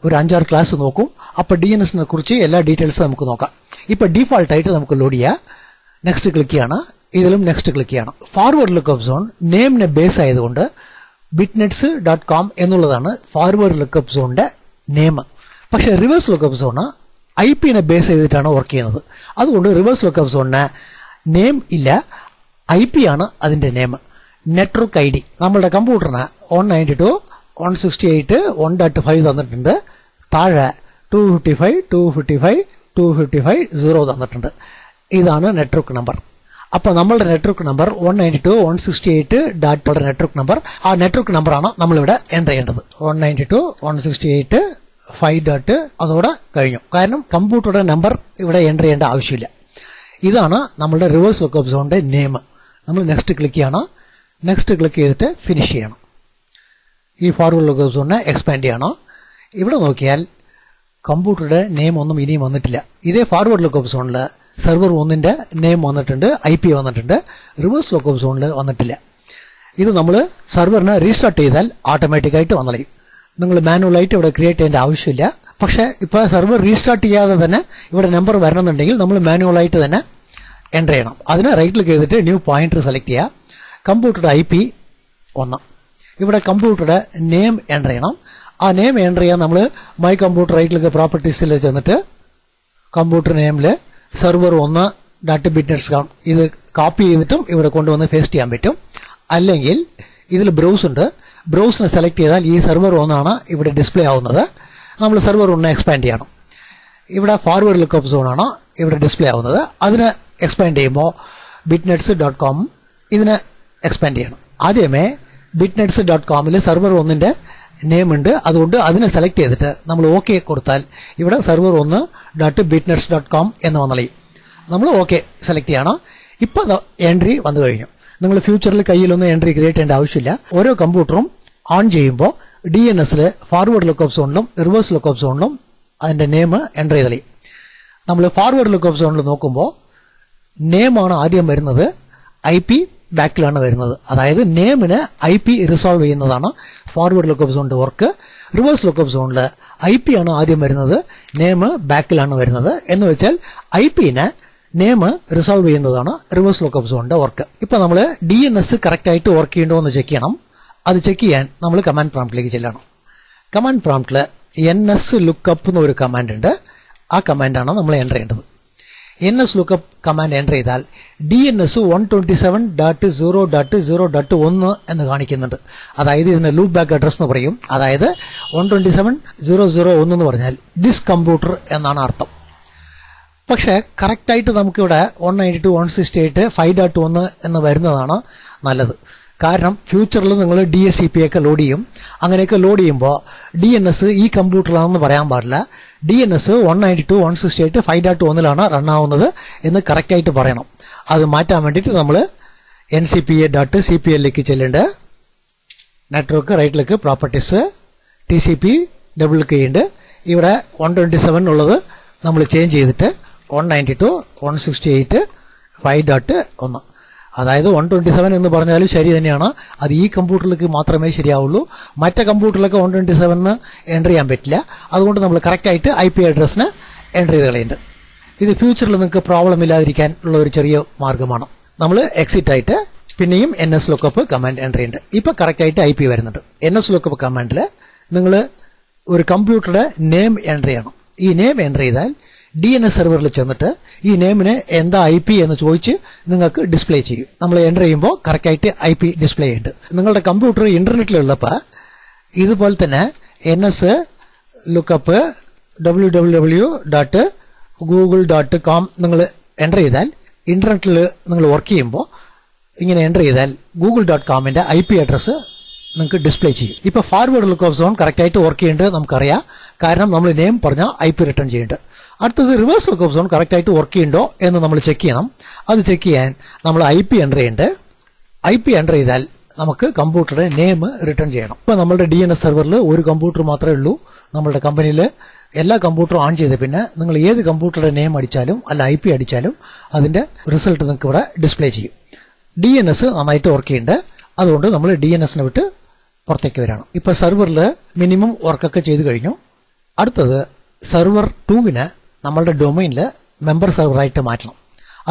ഒരു 5-6 ക്ലാസ് നോക്കും. അപ്പോൾ DNS-നെ കുറിച്ച് എല്ലാ ഡീറ്റെയിൽസും നമുക്ക് നോക്കാം. ഇപ്പോൾ ഡീഫാൾട്ടായിട്ട് നമുക്ക് ലോഡ് ചെയ്യുക. നെക്സ്റ്റ് ക്ലിക്ക് ചെയ്യണം. ഇതിലും നെക്സ്റ്റ് ക്ലിക്ക് ചെയ്യണം. ഫോർവേഡ് ലുക്കപ്പ് സോൺ നെയിമിനെ ബേസ് ആയതുകൊണ്ട് bitnets.com എന്നുള്ളതാണ് ഫോർവേഡ് ലുക്കപ്പ് സോണിന്റെ നെയിം. പക്ഷെ റിവേഴ്സ് ലുക്കപ്പ് സോണ് IP-നെ ബേസ് ചെയ്തിട്ടാണ് വർക്ക് ചെയ്യുന്നത്. അതുകൊണ്ട് റിവേഴ്സ് ലുക്കപ്പ് സോണിന് നെയിം ഇല്ല, IP ആണ് അതിന്റെ നെയിം. നെറ്റ്വർക്ക് ID നമ്മളുടെ കമ്പ്യൂട്ടറിന് 192.168.1.5 തന്നിട്ടുണ്ട്. താഴെ 255.255.255.0 തന്നിട്ടുണ്ട്. ഇതാണ് നെറ്റ്വർക്ക് നമ്പർ. അപ്പൊ നമ്മളുടെ നെറ്റ്വർക്ക് നമ്പർ 192.168. നെറ്റ്വർക്ക് നമ്പർ, ആ നെറ്റ്വർക്ക് നമ്പറാണ് നമ്മളിവിടെ എൻ്റർ ചെയ്യേണ്ടത്. 192.168.5. അതോടെ കഴിഞ്ഞു. കാരണം കമ്പ്യൂട്ടറുടെ നമ്പർ ഇവിടെ എൻ്റർ ചെയ്യേണ്ട ആവശ്യമില്ല. ഇതാണ് നമ്മളുടെ റിവേഴ്സ് ലുക്കപ്പ് സോണിന്റെ നെയിം. നമ്മൾ നെക്സ്റ്റ് ക്ലിക്ക് ചെയ്യണം. നെക്സ്റ്റ് ക്ലിക്ക് ചെയ്തിട്ട് ഫിനിഷ് ചെയ്യണം. ഈ ഫോർവേഡ് ലുക്കപ്പ് സോണിനെ എക്സ്പാൻഡ് ചെയ്യണം. ഇവിടെ നോക്കിയാൽ കമ്പ്യൂട്ടറുടെ നെയിം ഒന്നും ഇനിയും വന്നിട്ടില്ല. ഇതേ ഫോർവേഡ് ലുക്കപ്പ് സോണിൽ സെർവർ 1ന്റെ നെയിം വന്നിട്ടുണ്ട്, IP വന്നിട്ടുണ്ട്. റിവേഴ്സ് ലുക്കപ്പ് സോണിൽ വന്നിട്ടില്ല. ഇത് നമ്മൾ സെർവറിനെ റീസ്റ്റാർട്ട് ചെയ്താൽ ഓട്ടോമാറ്റിക്കായിട്ട് വന്നളയും. നിങ്ങൾ മാനുവലായിട്ട് ഇവിടെ ക്രിയേറ്റ് ചെയ്യേണ്ട ആവശ്യമില്ല. പക്ഷേ ഇപ്പോൾ സെർവർ റീസ്റ്റാർട്ട് ചെയ്യാതെ തന്നെ ഇവിടെ നമ്പർ വരണമെന്നുണ്ടെങ്കിൽ നമ്മൾ മാനുവലായിട്ട് തന്നെ എൻ്റർ ചെയ്യണം. അതിന് റൈറ്റ് ക്ലിക്ക് ചെയ്തിട്ട് ന്യൂ പോയിന്റർ സെലക്ട് ചെയ്യുക. കമ്പ്യൂട്ടറുടെ IP 1. ഇവിടെ കമ്പ്യൂട്ടറുടെ നെയിം എൻ്റർ ചെയ്യണം. ആ നെയിം എൻ്റർ ചെയ്യാൻ നമ്മൾ മൈ കമ്പ്യൂട്ടർ റൈറ്റ് ക്ലിക്ക് പ്രോപ്പർട്ടീസിൽ ചെന്നിട്ട് കമ്പ്യൂട്ടർ നെയിമിൽ സെർവർ 1.bitnets.com ഇത് കോപ്പി ചെയ്തിട്ടും ഇവിടെ കൊണ്ടുവന്ന് പേസ്റ്റ് ചെയ്യാൻ പറ്റും. അല്ലെങ്കിൽ ഇതിൽ ബ്രൗസ് ഉണ്ട്. ബ്രൗസിനെ സെലക്ട് ചെയ്താൽ ഈ സെർവർ 1 ഇവിടെ ഡിസ്പ്ലേ ആവുന്നത്. നമ്മൾ സെർവർ 1 എക്സ്പാൻഡ് ചെയ്യണം. ഇവിടെ ഫോർവേഡ് ലുക്കപ്പ് സോണാണ് ഇവിടെ ഡിസ്പ്ലേ ആവുന്നത്. അതിന് എക്സ്പാൻഡ് ചെയ്യുമ്പോൾ bitnets.com ഇതിനെ എക്സ്പാൻഡ് ചെയ്യണം. ആദ്യമേ bitnets.comൽ സെർവർ 1ന്റെ നെയിം ഉണ്ട്. അതുകൊണ്ട് അതിനെ സെലക്ട് ചെയ്തിട്ട് നമ്മൾ ഓക്കെ കൊടുത്താൽ ഇവിടെ സെർവർ 1.bitnets.com എന്ന് വന്നളയും. നമ്മൾ ഓക്കെ സെലക്ട് ചെയ്യണം. ഇപ്പം എൻട്രി വന്നു കഴിഞ്ഞു. നിങ്ങൾ ഫ്യൂച്ചറിൽ കയ്യിലൊന്നും എൻട്രി ക്രിയേറ്റ് ചെയ്യേണ്ട ആവശ്യമില്ല. ഓരോ കമ്പ്യൂട്ടറും ഓൺ ചെയ്യുമ്പോൾ DNS-ൽ ഫോർവേഡ് ലുക്കപ്പ് സോണിലും റിവേഴ്സ് ലുക്കപ്പ് സോണിലും അതിന്റെ നെയിം എൻട്രി ചെയ്തളയും. നമ്മൾ ഫോർവേഡ് ലുക്കപ്പ് സോണിൽ നോക്കുമ്പോൾ നെയിമാണ് ആദ്യം വരുന്നത്, IP ബാക്കിലാണ് വരുന്നത്. അതായത് നെയിമിന് IP റിസോൾവ് ചെയ്യുന്നതാണ് ഫോർവേഡ് ലുക്കപ്പ് സോണിന്റെ വർക്ക്. റിവേഴ്സ് ലുക്കപ്പ് സോണിൽ IP ആണ് ആദ്യം വരുന്നത്, നെയിം ബാക്കിലാണ് വരുന്നത്. എന്ന് വെച്ചാൽ IP-നെ നെയിം റിസോൾവ് ചെയ്യുന്നതാണ് റിവേഴ്സ് ലുക്കപ്പ് സോണിന്റെ വർക്ക്. ഇപ്പൊ നമ്മൾ DNS കറക്റ്റ് ആയിട്ട് വർക്ക് ചെയ്യണ്ടോ എന്ന് ചെക്ക് ചെയ്യണം. അത് ചെക്ക് ചെയ്യാൻ നമ്മൾ കമാൻഡ് പ്രോംപ്റ്റിലേക്ക് ചെല്ലണം. കമാൻഡ് പ്രോംപ്റ്റിൽ NS ലുക്കപ്പ് എന്നൊരു കമാൻഡ് ഉണ്ട്. ആ കമാൻഡാണ് നമ്മൾ എൻ്റർ ചെയ്യേണ്ടത്. NS ലുക്കപ്പ് കമാൻഡ് എൻ്റർ ചെയ്താൽ DNS 127.0.0.1 എന്ന് കാണിക്കുന്നുണ്ട്. അതായത് ഇതിന്റെ ലൂപ്പ് ബാക്ക് അഡ്രസ് എന്ന് പറയും. അതായത് 127.0.0.1 എന്ന് പറഞ്ഞാൽ ദിസ് കമ്പ്യൂട്ടർ എന്നാണ് അർത്ഥം. പക്ഷേ കറക്റ്റായിട്ട് നമുക്കിവിടെ 192.168.5.1 എന്ന് വരുന്നതാണ് നല്ലത്. കാരണം ഫ്യൂച്ചറിൽ നിങ്ങൾ DSCP ഒക്കെ ലോഡ് ചെയ്യും. അങ്ങനെയൊക്കെ ലോഡ് ചെയ്യുമ്പോൾ DNS ഈ കമ്പ്യൂട്ടറിലാണെന്ന് പറയാൻ പാടില്ല. DNS 192.168.5.1 റൺ ആവുന്നത് എന്ന് കറക്റ്റായിട്ട് പറയണം. അത് മാറ്റാൻ വേണ്ടിയിട്ട് നമ്മൾ ncpa.cpl ചെല്ലേണ്ട network right click properties TCP double click ചെയ്യുന്നുണ്ട്. ഇവിടെ 127 ഉള്ളത് നമ്മൾ ചേഞ്ച് ചെയ്തിട്ട് 192.168.5.1. അതായത് 127 എന്ന് പറഞ്ഞാലും ശരി തന്നെയാണ്. അത് ഈ കമ്പ്യൂട്ടറിലേക്ക് മാത്രമേ ശരിയാവുള്ളൂ. മറ്റേ കമ്പ്യൂട്ടറിലൊക്കെ 127 എൻ്റർ ചെയ്യാൻ പറ്റില്ല. അതുകൊണ്ട് നമ്മൾ കറക്റ്റായിട്ട് IP അഡ്രസ്സിന് എൻ്റർ ചെയ്ത് കളയുന്നുണ്ട്. ഇത് ഫ്യൂച്ചറിൽ നിങ്ങൾക്ക് പ്രോബ്ലം ഇല്ലാതിരിക്കാൻ ഉള്ള ഒരു ചെറിയ മാർഗ്ഗമാണ്. നമ്മൾ എക്സിറ്റ് ആയിട്ട് പിന്നെയും NSLOOKUP കമാൻഡ് എൻ്റർ ചെയ്യുന്നുണ്ട്. ഇപ്പൊ കറക്റ്റായിട്ട് IP വരുന്നുണ്ട്. NSLOOKUP കമാൻഡിൽ നിങ്ങൾ ഒരു കമ്പ്യൂട്ടറുടെ നെയിം എൻ്റർ ചെയ്യണം. ഈ നെയിം എൻ്റർ ചെയ്താൽ DNS സെർവറിൽ ചെന്നിട്ട് ഈ നെയിമിന് എന്താ IP എന്ന് ചോദിച്ച് നിങ്ങൾക്ക് ഡിസ്പ്ലേ ചെയ്യും. നമ്മൾ എൻ്റർ ചെയ്യുമ്പോൾ കറക്റ്റായിട്ട് IP ഡിസ്പ്ലേ ചെയ്യുന്നുണ്ട്. നിങ്ങളുടെ കമ്പ്യൂട്ടർ ഇന്റർനെറ്റിലുള്ളപ്പോൾ ഇതുപോലെ തന്നെ NSLOOKUP www.google.com നിങ്ങൾ എൻ്റർ ചെയ്താൽ ഇന്റർനെറ്റിൽ നിങ്ങൾ വർക്ക് ചെയ്യുമ്പോൾ ഇങ്ങനെ എൻ്റർ ചെയ്താൽ google.comന്റെ IP അഡ്രസ്സ് നിങ്ങൾക്ക് ഡിസ്പ്ലേ ചെയ്യും. ഇപ്പൊ ഫോർവേഡ് ലുക്കപ്പ് സോൺ കറക്റ്റായിട്ട് വർക്ക് ചെയ്യുന്നുണ്ട് നമുക്കറിയാം. കാരണം നമ്മൾ നെയിം പറഞ്ഞാൽ IP റിട്ടേൺ ചെയ്യുന്നുണ്ട്. അടുത്തത് റിവേഴ്സ് ലുക്കപ്പ് സോൺ കറക്റ്റായിട്ട് വർക്ക് ചെയ്യുന്നുണ്ടോ എന്ന് നമ്മൾ ചെക്ക് ചെയ്യണം. അത് ചെക്ക് ചെയ്യാൻ നമ്മൾ IP എൻ്റർ ചെയ്യുന്നുണ്ട്. IP എൻ്റർ ചെയ്താൽ നമുക്ക് കമ്പ്യൂട്ടറുടെ നെയിം റിട്ടേൺ ചെയ്യണം. ഇപ്പൊ നമ്മുടെ DNS സെർവറിൽ ഒരു കമ്പ്യൂട്ടർ മാത്രമേ ഉള്ളൂ. നമ്മുടെ കമ്പനിയിൽ എല്ലാ കമ്പ്യൂട്ടറും ഓൺ ചെയ്ത് പിന്നെ നിങ്ങൾ ഏത് കമ്പ്യൂട്ടറുടെ നെയിം അടിച്ചാലും അല്ല IP അടിച്ചാലും അതിന്റെ റിസൾട്ട് നിങ്ങൾക്ക് ഇവിടെ ഡിസ്പ്ലേ ചെയ്യും. DNS നന്നായിട്ട് വർക്ക് ചെയ്യുന്നുണ്ട്. അതുകൊണ്ട് നമ്മൾ DNSനെ വിട്ട് പുറത്തേക്ക് വരണം. ഇപ്പൊ സെർവറിൽ മിനിമം വർക്കൊക്കെ ചെയ്തു കഴിഞ്ഞു. അടുത്തത് സെർവർ 2വിന് നമ്മളുടെ ഡൊമൈനിൽ മെമ്പർ സെർവറായിട്ട് മാറ്റണം.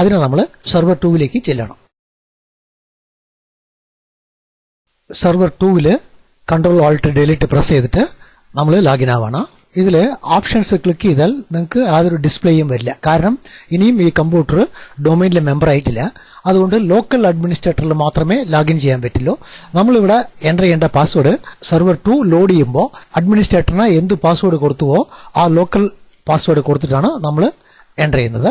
അതിന് നമ്മൾ സെർവർ 2വിലേക്ക് ചെല്ലണം. സെർവർ 2വില് Ctrl+Alt+Delete പ്രസ് ചെയ്തിട്ട് നമ്മൾ ലോഗിൻ ആവണം. ഇതിൽ ഓപ്ഷൻസ് ക്ലിക്ക് ചെയ്താൽ നിങ്ങൾക്ക് യാതൊരു ഡിസ്പ്ലേയും വരില്ല. കാരണം ഇനിയും ഈ കമ്പ്യൂട്ടർ ഡൊമൈനിലെ മെമ്പർ ആയിട്ടില്ല. അതുകൊണ്ട് ലോക്കൽ അഡ്മിനിസ്ട്രേറ്ററിൽ മാത്രമേ ലോഗിൻ ചെയ്യാൻ പറ്റുള്ളൂ. നമ്മളിവിടെ എൻ്റർ ചെയ്യേണ്ട പാസ്വേഡ് സെർവർ 2 ലോഡ് ചെയ്യുമ്പോൾ അഡ്മിനിസ്ട്രേറ്ററിന് എന്ത് പാസ്വേഡ് കൊടുത്തുവോ ആ ലോക്കൽ പാസ്വേഡ് കൊടുത്തിട്ടാണ് നമ്മൾ എൻ്റർ ചെയ്യുന്നത്.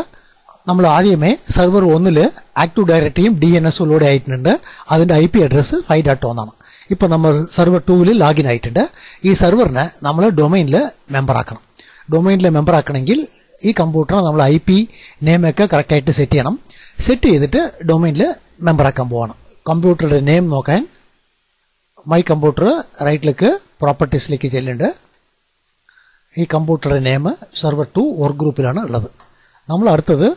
നമ്മൾ ആദ്യമേ സെർവർ 1 ആക്റ്റീവ് ഡയറക്ടറിയും DNS ലോഡ് ആയിട്ടുണ്ട്. അതിന്റെ IP അഡ്രസ് 5.1 ആണ്. ഇപ്പൊ നമ്മൾ സെർവർ 2 ലോഗിൻ ആയിട്ടുണ്ട്. ഈ സെർവറിനെ നമ്മൾ ഡൊമൈനിൽ മെമ്പർ ആക്കണം. ഡൊമൈനിൽ മെമ്പർ ആക്കണമെങ്കിൽ ഈ കമ്പ്യൂട്ടറിനെ നമ്മൾ IP നെയിമൊക്കെ കറക്റ്റായിട്ട് സെറ്റ് ചെയ്യണം. സെറ്റ് ചെയ്തിട്ട് ഡൊമൈനിൽ മെമ്പർ ആക്കാൻ പോവാണ്. കമ്പ്യൂട്ടറുടെ നെയിം നോക്കാൻ മൈ കമ്പ്യൂട്ടർ റൈറ്റിലേക്ക് പ്രോപ്പർട്ടീസിലേക്ക് ചെല്ലുന്നുണ്ട്. ഈ കമ്പ്യൂട്ടറുടെ നെയിം സെർവർ 2 വർക്ക് ഗ്രൂപ്പിലാണ് ഉള്ളത്. നമ്മൾ അടുത്തത്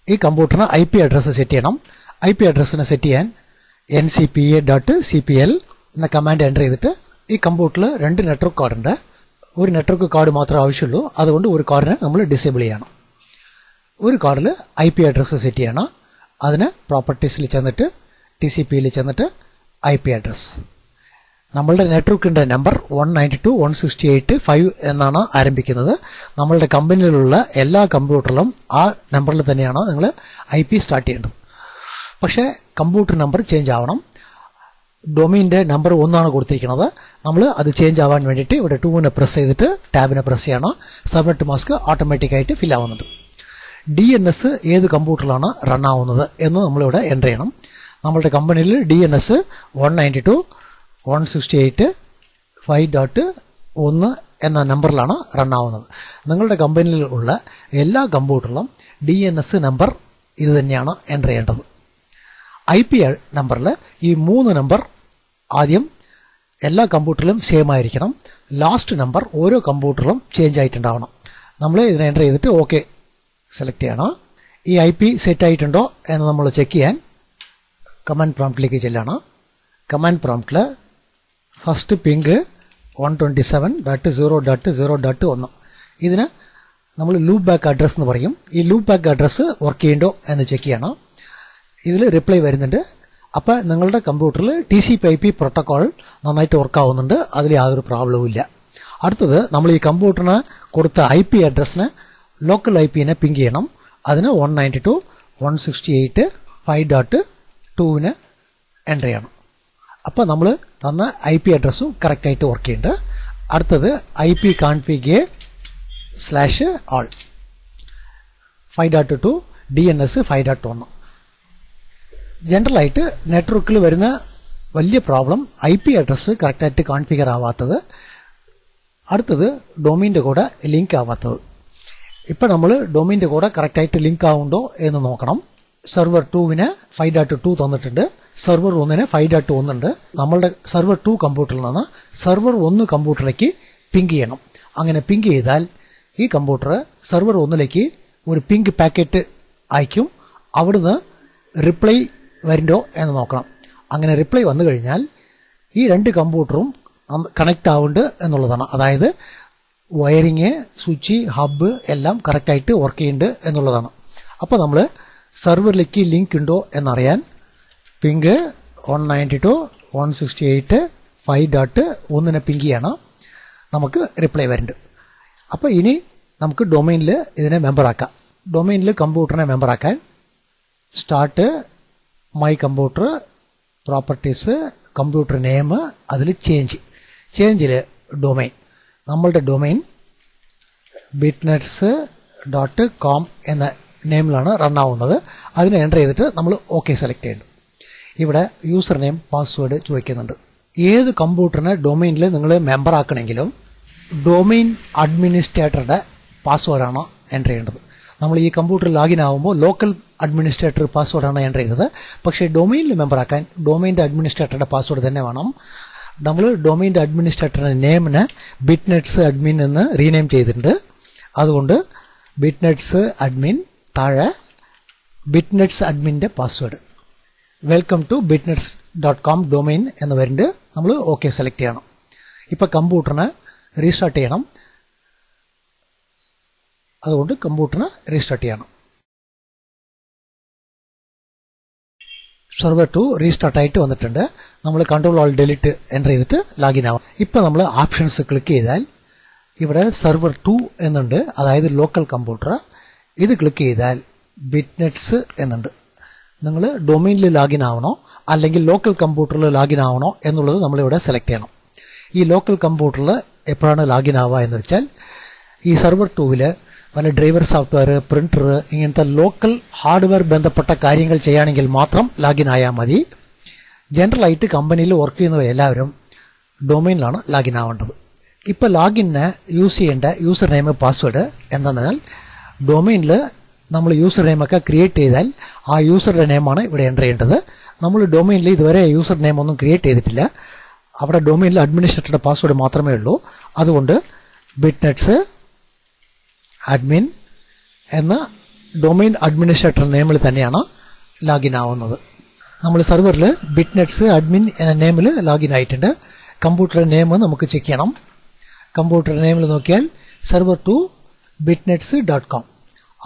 ഈ കമ്പ്യൂട്ടറിന് IP അഡ്രസ്സ് സെറ്റ് ചെയ്യണം. IP അഡ്രസ്സിനെ സെറ്റ് ചെയ്യാൻ ncpa.cpl എന്ന കമാൻഡ് എൻ്റർ ചെയ്തിട്ട് ഈ കമ്പ്യൂട്ടറിൽ 2 നെറ്റ്വർക്ക് കാർഡ് ഉണ്ട്. ഒരു നെറ്റ്വർക്ക് കാർഡ് മാത്രമേ ആവശ്യമുള്ളൂ. അതുകൊണ്ട് ഒരു കാർഡിനെ നമ്മൾ ഡിസേബിൾ ചെയ്യണം. ഒരു കാർഡിൽ IP അഡ്രസ്സ് സെറ്റ് ചെയ്യണം. അതിന് പ്രോപ്പർട്ടീസിൽ ചെന്നിട്ട് TCPയിൽ ചെന്നിട്ട് IP അഡ്രസ്. നമ്മളുടെ നെറ്റ്വർക്കിന്റെ നമ്പർ 192.168.5 എന്നാണ് ആരംഭിക്കുന്നത്. നമ്മളുടെ കമ്പനിയിലുള്ള എല്ലാ കമ്പ്യൂട്ടറിലും ആ നമ്പറിൽ തന്നെയാണ് നിങ്ങൾ IP സ്റ്റാർട്ട് ചെയ്യേണ്ടത്. പക്ഷേ കമ്പ്യൂട്ടർ നമ്പർ ചേഞ്ച് ആവണം. ഡൊമൈൻ്റെ നമ്പർ 1 കൊടുത്തിരിക്കുന്നത്. നമ്മൾ അത് ചേഞ്ച് ആവാൻ വേണ്ടിയിട്ട് ഇവിടെ 2നെ പ്രസ് ചെയ്തിട്ട് ടാബിനെ പ്രസ് ചെയ്യണം. സബ്നെറ്റ് മാസ്ക് ഓട്ടോമാറ്റിക്കായിട്ട് ഫിൽ ആവുന്നുണ്ട്. DNS ഏത് കമ്പ്യൂട്ടറിലാണ് റൺ ആവുന്നത് എന്ന് നമ്മളിവിടെ എൻ്റർ ചെയ്യണം. നമ്മളുടെ കമ്പനിയിൽ DNS 192.168.5.1 എന്ന നമ്പറിലാണ് റൺ ആവുന്നത്. നിങ്ങളുടെ കമ്പനിയിൽ ഉള്ള എല്ലാ കമ്പ്യൂട്ടറിലും DNS നമ്പർ ഇത് തന്നെയാണ് എൻ്റർ ചെയ്യേണ്ടത്. IP നമ്പറിൽ ഈ 3 നമ്പർ ആദ്യം എല്ലാ കമ്പ്യൂട്ടറിലും സെയിം ആയിരിക്കണം. ലാസ്റ്റ് നമ്പർ ഓരോ കമ്പ്യൂട്ടറിലും ചേഞ്ച് ആയിട്ടുണ്ടാവണം. നമ്മൾ ഇതിനെ എൻ്റർ ചെയ്തിട്ട് ഓക്കെ സെലക്ട് ചെയ്യണം. ഈ IP സെറ്റ് ആയിട്ടുണ്ടോ എന്ന് നമ്മൾ ചെക്ക് ചെയ്യാൻ കമാൻഡ് പ്രോംപ്റ്റിലേക്ക് ചെല്ലണം. കമാൻഡ് പ്രോംപ്റ്റിൽ ഫസ്റ്റ് പിങ്ക് 127.0.0.1 ഇതിന് നമ്മൾ ലൂപ്പ് ബാക്ക് അഡ്രസ് എന്ന് പറയും. ഈ ലൂപ്പ് ബാക്ക് അഡ്രസ് വർക്ക് ചെയ്യുന്നുണ്ടോ എന്ന് ചെക്ക് ചെയ്യണം. ഇതിൽ റിപ്ലൈ വരുന്നുണ്ട്. അപ്പോൾ നിങ്ങളുടെ കമ്പ്യൂട്ടറിൽ TCP/IP പ്രോട്ടോക്കോൾ നന്നായിട്ട് വർക്ക് ആവുന്നുണ്ട്. അതിൽ യാതൊരു പ്രോബ്ലവും ഇല്ല. അടുത്തത് നമ്മൾ ഈ കമ്പ്യൂട്ടറിന് കൊടുത്ത IP അഡ്രസ്സിന് ലോക്കൽ IPനെ പിങ് ചെയ്യണം. അതിന് 192.168.5.2ന് എൻ്റർ ചെയ്യണം. അപ്പോൾ നമ്മൾ തന്ന IP അഡ്രസ്സും കറക്റ്റായിട്ട് വർക്ക് ചെയ്യുന്നുണ്ട്. അടുത്തത് ipconfig/all 5.2 DNS 5.1. ജനറലായിട്ട് നെറ്റ്വർക്കിൽ വരുന്ന വലിയ പ്രോബ്ലം IP അഡ്രസ്സ് കറക്റ്റായിട്ട് കോൺഫിഗർ ആവാത്തത്. അടുത്തത് ഡൊമൈൻ്റെ കൂടെ ലിങ്ക് ആവാത്തത്. ഇപ്പം നമ്മൾ ഡൊമൈൻ്റെ കൂടെ കറക്റ്റായിട്ട് ലിങ്ക് ആവുന്നുണ്ടോ എന്ന് നോക്കണം. സെർവർ 2വിന് 5.2 തന്നിട്ടുണ്ട്. സെർവർ 1ന് 5.1 ഉണ്ട്. നമ്മളുടെ സെർവർ 2 കമ്പ്യൂട്ടറിൽ നിന്ന് സെർവർ 1 കമ്പ്യൂട്ടറിലേക്ക് പിങ് ചെയ്യണം. അങ്ങനെ പിങ് ചെയ്താൽ ഈ കമ്പ്യൂട്ടർ സെർവർ 1ലേക്ക് ഒരു പിങ്ക് പാക്കറ്റ് അയക്കും. അവിടുന്ന് റിപ്ലൈ വരുന്നുണ്ടോ എന്ന് നോക്കണം. അങ്ങനെ റിപ്ലൈ വന്നു കഴിഞ്ഞാൽ ഈ രണ്ട് കമ്പ്യൂട്ടറും കണക്റ്റ് ആവുന്നുണ്ട് എന്നുള്ളതാണ്. അതായത് വയറിങ്, സ്വിച്ച്, ഹബ്ബ് എല്ലാം കറക്റ്റായിട്ട് വർക്ക് ചെയ്യുന്നുണ്ട് എന്നുള്ളതാണ്. അപ്പോൾ നമ്മൾ സെർവറിലേക്ക് ലിങ്ക് ഉണ്ടോ എന്നറിയാൻ പിങ്ക് 192.168.5.1 പിങ്ക് ചെയ്യണം. നമുക്ക് റിപ്ലൈ വരുന്നുണ്ട്. അപ്പോൾ ഇനി നമുക്ക് ഡൊമൈനിൽ ഇതിനെ മെമ്പറാക്കാം. ഡൊമൈനിൽ കമ്പ്യൂട്ടറിനെ മെമ്പറാക്കാൻ start, my computer, properties, computer name, അതിൽ ചേഞ്ചിൽ ഡൊമൈൻ, നമ്മളുടെ ഡൊമൈൻ bitnets.com എന്ന നെയിമിലാണ് റൺ ആവുന്നത്. അതിനെ എൻ്റർ ചെയ്തിട്ട് നമ്മൾ ഓക്കെ സെലക്ട് ചെയ്യേണ്ടത്. ഇവിടെ യൂസർ നെയിം, പാസ്വേഡ് ചോദിക്കുന്നുണ്ട്. ഏത് കമ്പ്യൂട്ടറിനെ ഡൊമൈനിൽ നിങ്ങൾ മെമ്പർ ആക്കണമെങ്കിലും ഡൊമൈൻ അഡ്മിനിസ്ട്രേറ്ററുടെ പാസ്വേഡാണ് എൻ്റർ ചെയ്യേണ്ടത്. നമ്മൾ ഈ കമ്പ്യൂട്ടർ ലോഗിൻ ആകുമ്പോൾ ലോക്കൽ അഡ്മിനിസ്ട്രേറ്റർ പാസ്വേഡാണ് എൻ്റർ ചെയ്തത്. പക്ഷേ ഡൊമൈനിൽ മെമ്പർ ആക്കാൻ ഡൊമൈൻ്റെ അഡ്മിനിസ്ട്രേറ്ററുടെ പാസ്വേഡ് തന്നെ വേണം. നമ്മൾ ഡൊമൈൻ്റെ അഡ്മിനിസ്ട്രേറ്ററുടെ നെയിമിനെ ബിറ്റ്നെറ്റ്സ് അഡ്മിൻ എന്ന് റീനെയിം ചെയ്തിട്ടുണ്ട്. അതുകൊണ്ട് ബിറ്റ്നെറ്റ്സ് അഡ്മിൻ, താഴെ ബിറ്റ്നെറ്റ്സ് അഡ്മിൻ്റെ password, welcome to bitnets.com domain എന്ന് വരുന്നുണ്ട്. നമ്മൾ ഓക്കെ സെലക്ട് ചെയ്യണം. ഇപ്പോൾ കമ്പ്യൂട്ടറിനെ റീസ്റ്റാർട്ട് ചെയ്യണം. അതുകൊണ്ട് കമ്പ്യൂട്ടറിനെ റീസ്റ്റാർട്ട് ചെയ്യണം. സെർവർ 2 റീസ്റ്റാർട്ട് ആയിട്ട് വന്നിട്ടുണ്ട്. നമ്മൾ Ctrl+Alt+Delete എൻ്റർ ചെയ്തിട്ട് ലോഗിൻ ആവാം. ഇപ്പോൾ നമ്മൾ ഓപ്ഷൻസ് ക്ലിക്ക് ചെയ്താൽ ഇവിടെ സെർവർ 2 എന്നുണ്ട്, അതായത് ലോക്കൽ കമ്പ്യൂട്ടർ. ഇത് ക്ലിക്ക് ചെയ്താൽ ബിറ്റ്നെറ്റ്സ് എന്നുണ്ട്. നിങ്ങൾ ഡൊമൈനിൽ ലോഗിൻ ആവണോ അല്ലെങ്കിൽ ലോക്കൽ കമ്പ്യൂട്ടറിൽ ലോഗിൻ ആവണോ എന്നുള്ളത് നമ്മളിവിടെ സെലക്ട് ചെയ്യണം. ഈ ലോക്കൽ കമ്പ്യൂട്ടറിൽ എപ്പോഴാണ് ലോഗിൻ ആവുക എന്ന് വെച്ചാൽ ഈ സെർവർ 2 വല്ല ഡ്രൈവർ സോഫ്റ്റ്വെയർ, പ്രിന്റർ, ഇങ്ങനത്തെ ലോക്കൽ ഹാർഡ്വെയർ ബന്ധപ്പെട്ട കാര്യങ്ങൾ ചെയ്യുകയാണെങ്കിൽ മാത്രം ലോഗിൻ ആയാൽ മതി. ജനറലായിട്ട് കമ്പനിയിൽ വർക്ക് ചെയ്യുന്നവരെല്ലാവരും ഡൊമൈനിലാണ് ലോഗിൻ ആവേണ്ടത്. ഇപ്പോൾ ലോഗിനെ യൂസ് ചെയ്യേണ്ട യൂസർ നെയിം, പാസ്വേഡ് എന്താണെന്നാൽ ഡൊമൈനിൽ നമ്മൾ യൂസർ നെയിമൊക്കെ ക്രിയേറ്റ് ചെയ്താൽ ആ യൂസറുടെ നെയിമാണ് ഇവിടെ എൻ്റർ ചെയ്യേണ്ടത്. നമ്മൾ ഡൊമൈനിൽ ഇതുവരെ യൂസർ നെയിം ഒന്നും ക്രിയേറ്റ് ചെയ്തിട്ടില്ല. അവിടെ ഡൊമൈനിൽ അഡ്മിനിസ്ട്രേറ്ററുടെ പാസ്വേഡ് മാത്രമേ ഉള്ളൂ. അതുകൊണ്ട് ബിറ്റ്നെറ്റ്സ് അഡ്മിൻ എന്ന ഡൊമൈൻ അഡ്മിനിസ്ട്രേറ്റർ നെയിമിൽ തന്നെയാണ് ലോഗിൻ ആവുന്നത്. നമ്മൾ സെർവറിൽ ബിറ്റ്നെറ്റ്സ് അഡ്മിൻ എന്ന നെയിമിൽ ലോഗിൻ ആയിട്ടുണ്ട്. കമ്പ്യൂട്ടർ നെയിം നമുക്ക് ചെക്ക് ചെയ്യണം. കമ്പ്യൂട്ടർ നെയിമിൽ നോക്കിയാൽ സെർവർ 2 bitnets.com.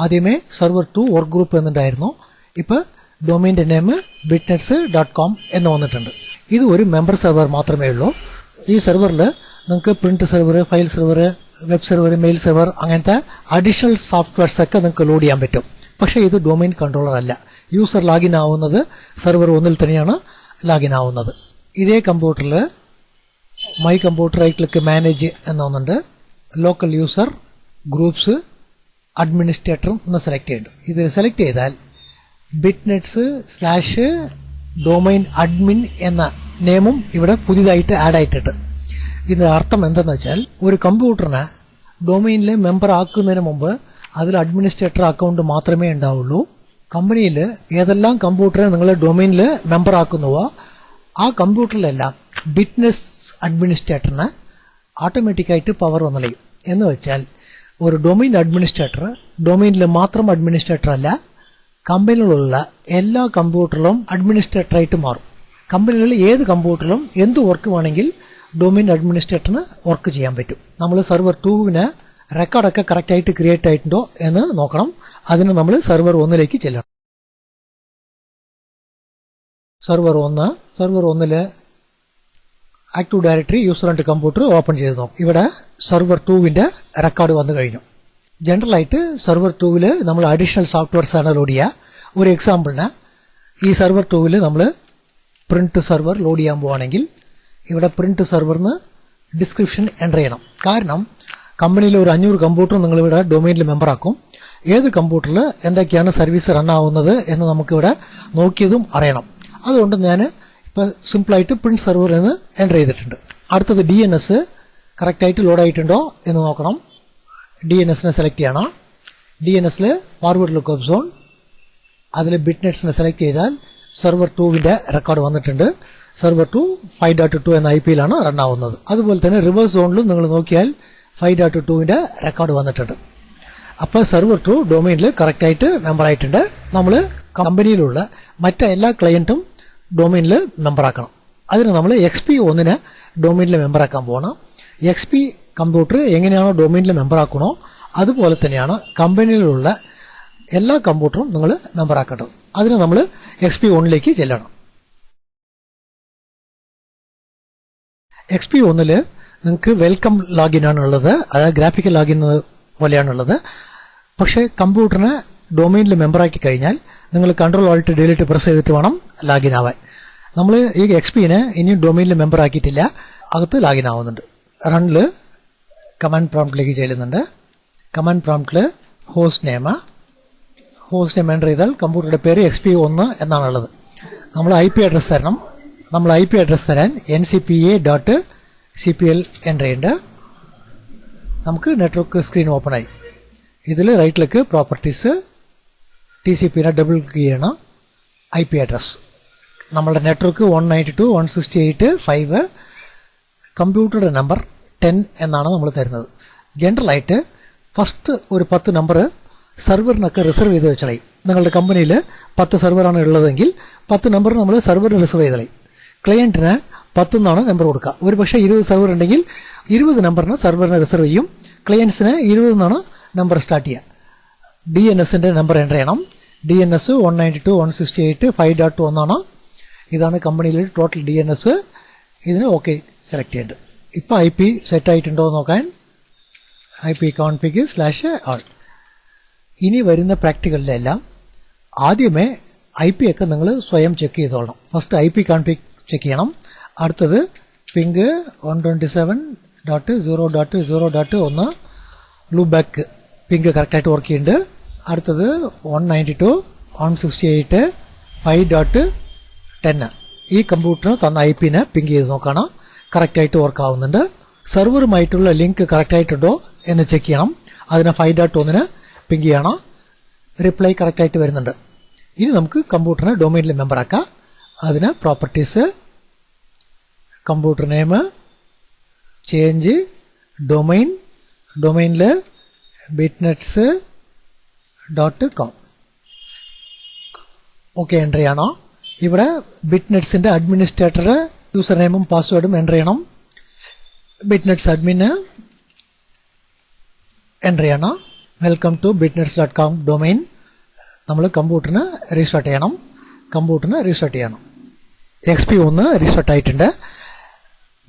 ആദ്യമേ സെർവർ 2 വർക്ക് ഗ്രൂപ്പ് എന്നുണ്ടായിരുന്നു. ഇപ്പോൾ ഡൊമൈൻ്റെ നെയിം bitnets.com എന്ന് വന്നിട്ടുണ്ട്. ഇത് ഒരു മെമ്പർ സെർവർ മാത്രമേ ഉള്ളൂ. ഈ സെർവറിൽ നിങ്ങൾക്ക് print server, file server, web server, mail server, അങ്ങനത്തെ അഡീഷണൽ സോഫ്റ്റ്വെയർസ് ഒക്കെ നിങ്ങൾക്ക് ലോഡ് ചെയ്യാൻ പറ്റും. പക്ഷേ ഇത് ഡൊമൈൻ കൺട്രോളർ അല്ല. യൂസർ ലോഗിൻ ആവുന്നത് സെർവർ 1 തന്നെയാണ് ലോഗിൻ ആവുന്നത്. ഇതേ കമ്പ്യൂട്ടറിൽ my computer right click manage എന്നൊന്നുണ്ട്. ലോക്കൽ യൂസർ, ഗ്രൂപ്പ്സ്, അഡ്മിനിസ്ട്രേറ്റർ എന്ന് സെലക്ട് ചെയ്യേണ്ടത്. ഇത് സെലക്ട് ചെയ്താൽ bitnets/ഡൊമൈൻ അഡ്മിൻ എന്ന നെയിമും ഇവിടെ പുതിയതായിട്ട് ആഡ് ആയിട്ടുണ്ട്. ഇതിന്റെ അർത്ഥം എന്തെന്ന് വെച്ചാൽ ഒരു കമ്പ്യൂട്ടറിനെ ഡൊമൈനിൽ മെമ്പർ ആക്കുന്നതിന് മുമ്പ് അതിൽ അഡ്മിനിസ്ട്രേറ്റർ അക്കൗണ്ട് മാത്രമേ ഉണ്ടാവുള്ളൂ. കമ്പനിയിൽ ഏതെല്ലാം കമ്പ്യൂട്ടറെ നിങ്ങൾ ഡൊമൈനിൽ മെമ്പർ ആക്കുന്നുവോ ആ കമ്പ്യൂട്ടറിലെല്ലാം ബിറ്റ്നെസ് അഡ്മിനിസ്ട്രേറ്ററിന് ഓട്ടോമാറ്റിക്കായിട്ട് പവർ വന്നളയും. എന്ന് വെച്ചാൽ ഒരു ഡൊമൈൻ അഡ്മിനിസ്ട്രേറ്റർ ഡൊമൈനിൽ മാത്രം അഡ്മിനിസ്ട്രേറ്റർ അല്ല, കമ്പനിയിലുള്ള എല്ലാ കമ്പ്യൂട്ടറിലും അഡ്മിനിസ്ട്രേറ്ററായിട്ട് മാറും. കമ്പനികളിൽ ഏത് കമ്പ്യൂട്ടറിലും എന്ത് വർക്ക് വേണമെങ്കിൽ ഡൊമൈൻ അഡ്മിനിസ്ട്രേറ്ററിന് വർക്ക് ചെയ്യാൻ പറ്റും. നമ്മൾ സെർവർ 2 റെക്കോർഡൊക്കെ കറക്റ്റായിട്ട് ക്രിയേറ്റ് ആയിട്ടുണ്ടോ എന്ന് നോക്കണം. അതിന് നമ്മൾ സെർവർ 1 ചെല്ലണം. Server 1 active directory user and computer open ചെയ്ത് നോക്കും. ഇവിടെ സെർവർ 2 റെക്കോർഡ് വന്നു കഴിഞ്ഞു. ജനറലായിട്ട് സെർവർ 2 നമ്മൾ അഡീഷണൽ സോഫ്റ്റ്വെയർസ് ആണ് ലോഡ് ചെയ്യുക. ഒരു എക്സാമ്പിളിന് ഈ സെർവർ 2 നമ്മൾ പ്രിന്റ് സെർവർ ലോഡ് ചെയ്യാൻ പോവുകയാണെങ്കിൽ ഇവിടെ പ്രിന്റ് സെർവറിന് ഡിസ്ക്രിപ്ഷൻ എൻ്റർ ചെയ്യണം. കാരണം കമ്പനിയിൽ ഒരു 500 കമ്പ്യൂട്ടർ നിങ്ങളിവിടെ ഡൊമൈനിൽ മെമ്പറാക്കും. ഏത് കമ്പ്യൂട്ടറിൽ എന്തൊക്കെയാണ് സർവീസ് റൺ ആവുന്നത് എന്ന് നമുക്കിവിടെ നോക്കിയതും അറിയണം. അതുകൊണ്ട് ഞാൻ ഇപ്പോൾ സിമ്പിളായിട്ട് പ്രിന്റ് സെർവർ എന്ന് എൻ്റർ ചെയ്തിട്ടുണ്ട്. അടുത്തത് DNS കറക്റ്റായിട്ട് ലോഡ് ആയിട്ടുണ്ടോ എന്ന് നോക്കണം. DNSനെ സെലക്ട് ചെയ്യണം. DNSൽ ഫോർവേഡ് ലുക്കപ്പ് സോൺ, അതിൽ ബിറ്റ്നെറ്റ്സിനെ സെലക്ട് ചെയ്താൽ സെർവർ 2 റെക്കോർഡ് വന്നിട്ടുണ്ട്. സെർവർ 2 5.2 എന്ന IP-യിലാണ് റൺ ആവുന്നത്. അതുപോലെ തന്നെ റിവേഴ്സ് സോണിലും നിങ്ങൾ നോക്കിയാൽ 5.2 റെക്കോർഡ് വന്നിട്ടുണ്ട്. അപ്പോൾ സെർവർ 2 ഡൊമൈനിൽ കറക്റ്റായിട്ട് മെമ്പർ ആയിട്ടുണ്ട്. നമ്മൾ കമ്പനിയിലുള്ള മറ്റെല്ലാ ക്ലയന്റും ഡൊമൈനിൽ മെമ്പറാക്കണം. അതിന് നമ്മൾ XP1 ഡൊമൈനിൽ മെമ്പറാക്കാൻ പോകണം. XP കമ്പ്യൂട്ടർ എങ്ങനെയാണോ ഡൊമൈനിൽ മെമ്പറാക്കണോ അതുപോലെ തന്നെയാണ് കമ്പനിയിലുള്ള എല്ലാ കമ്പ്യൂട്ടറും നിങ്ങൾ മെമ്പറാക്കേണ്ടത്. അതിന് നമ്മൾ XP1 ചെല്ലണം. XP1 നിങ്ങൾക്ക് വെൽക്കം ലോഗിൻ ആണുള്ളത്, അതായത് ഗ്രാഫിക്കൽ ലോഗിൻ പോലെയാണുള്ളത്. പക്ഷേ കമ്പ്യൂട്ടറിനെ ഡൊമൈനിൽ മെമ്പറാക്കി കഴിഞ്ഞാൽ നിങ്ങൾ Ctrl+Alt+Delete പ്രസ് ചെയ്തിട്ട് വേണം ലോഗിൻ ആവാൻ. നമ്മൾ ഈ XPനെ ഇനിയും ഡൊമൈനിൽ മെമ്പറാക്കിയിട്ടില്ല, അകത്ത് ലോഗിൻ ആവുന്നുണ്ട്. റണ്ണിൽ കമാൻഡ് പ്രോംപ്റ്റിലേക്ക് ചെല്ലുന്നുണ്ട്. കമാൻഡ് പ്രോംപ്റ്റിൽ ഹോസ്റ്റ് നെയിം എൻ്റർ ചെയ്താൽ കമ്പ്യൂട്ടറുടെ പേര് XP1 എന്നാണുള്ളത്. നമ്മൾ IP അഡ്രസ് തരണം. നമ്മൾ IP അഡ്രസ് തരാൻ ncpa.cpl എൻ്റർ ചെയ്യേണ്ട. നമുക്ക് നെറ്റ്വർക്ക് സ്ക്രീൻ ഓപ്പൺ ആയി. ഇതിൽ റൈറ്റിലേക്ക് പ്രോപ്പർട്ടീസ് TCPനെ ഡബിൾ ക്ലിക്ക് ചെയ്യണം. IP അഡ്രസ് നമ്മളുടെ നെറ്റ്വർക്ക് 192.168.5, കമ്പ്യൂട്ടറുടെ നമ്പർ 10 എന്നാണ് നമ്മൾ തരുന്നത്. ജനറലായിട്ട് ഫസ്റ്റ് ഒരു 10 നമ്പർ സെർവറിനൊക്കെ റിസർവ് ചെയ്ത് വെച്ചളയും. നിങ്ങളുടെ കമ്പനിയിൽ 10 സെർവറാണ് ഉള്ളതെങ്കിൽ 10 നമ്പർ നമ്മൾ സെർവറിന് റിസർവ് ചെയ്തളയും. ക്ലയന്റിന് 10 എന്നാണ് നമ്പർ കൊടുക്കുക. ഒരു പക്ഷേ 20 സെർവർ ഉണ്ടെങ്കിൽ 20 നമ്പറിന് സെർവറിന് റിസർവ് ചെയ്യും. ക്ലയൻസിന് 20 എന്നാണ് നമ്പർ സ്റ്റാർട്ട് ചെയ്യുക. DNSന്റെ നമ്പർ എൻ്റർ ചെയ്യണം. DNS 192.168.5.2 എന്നാണ്. ഇതാണ് കമ്പനിയിൽ ടോട്ടൽ DNS. ഇതിന് ഓക്കെ സെലക്ട് ചെയ്യേണ്ടത്. ഇപ്പോൾ IP സെറ്റ് ആയിട്ടുണ്ടോ എന്ന് നോക്കാൻ IP config/all. ഇനി വരുന്ന പ്രാക്ടിക്കലിലെല്ലാം ആദ്യമേ IP ഒക്കെ നിങ്ങൾ സ്വയം ചെക്ക് ചെയ്തോളണം. ഫസ്റ്റ് IP config ചെക്ക് ചെയ്യണം. അടുത്തത് പിങ്ക് 127.0.0.1 ലൂപ്പ് ബാക്ക് പിങ്ക് കറക്റ്റായിട്ട് വർക്ക് ചെയ്യുന്നുണ്ട്. അടുത്തത് 192.168.5.10 ഈ കമ്പ്യൂട്ടറിന് തന്ന IPനെ പിങ്ക് ചെയ്ത് നോക്കണം. കറക്റ്റായിട്ട് വർക്ക് ആവുന്നുണ്ട്. സെർവറുമായിട്ടുള്ള ലിങ്ക് കറക്റ്റായിട്ടുണ്ടോ എന്ന് ചെക്ക് ചെയ്യണം. അതിന് 5.1 പിങ്ക് ചെയ്യണം. റിപ്ലൈ കറക്റ്റായിട്ട് വരുന്നുണ്ട്. ഇനി നമുക്ക് കമ്പ്യൂട്ടറിനെ ഡൊമൈനിൽ മെമ്പറാക്കാം. അതിന് പ്രോപ്പർട്ടീസ്, കമ്പ്യൂട്ടർ നെയിം, ചേഞ്ച്, ഡൊമൈനിൽ bitnets.com ഓക്കെ എൻ്റർ ചെയ്യണം. ഇവിടെ ബിറ്റ്നെറ്റ്സിന്റെ അഡ്മിനിസ്ട്രേറ്റർ യൂസർ നെയിമും പാസ്വേഡും എൻ്റർ ചെയ്യണം. ബിറ്റ്നെറ്റ്സ് അഡ്മിന് എൻ്റർ ചെയ്യണം. Welcome to bitnets.com domain. നമ്മൾ കമ്പ്യൂട്ടറിന് റീസ്റ്റാർട്ട് ചെയ്യണം. XP1 റീസ്റ്റാർട്ട് ആയിട്ടുണ്ട്.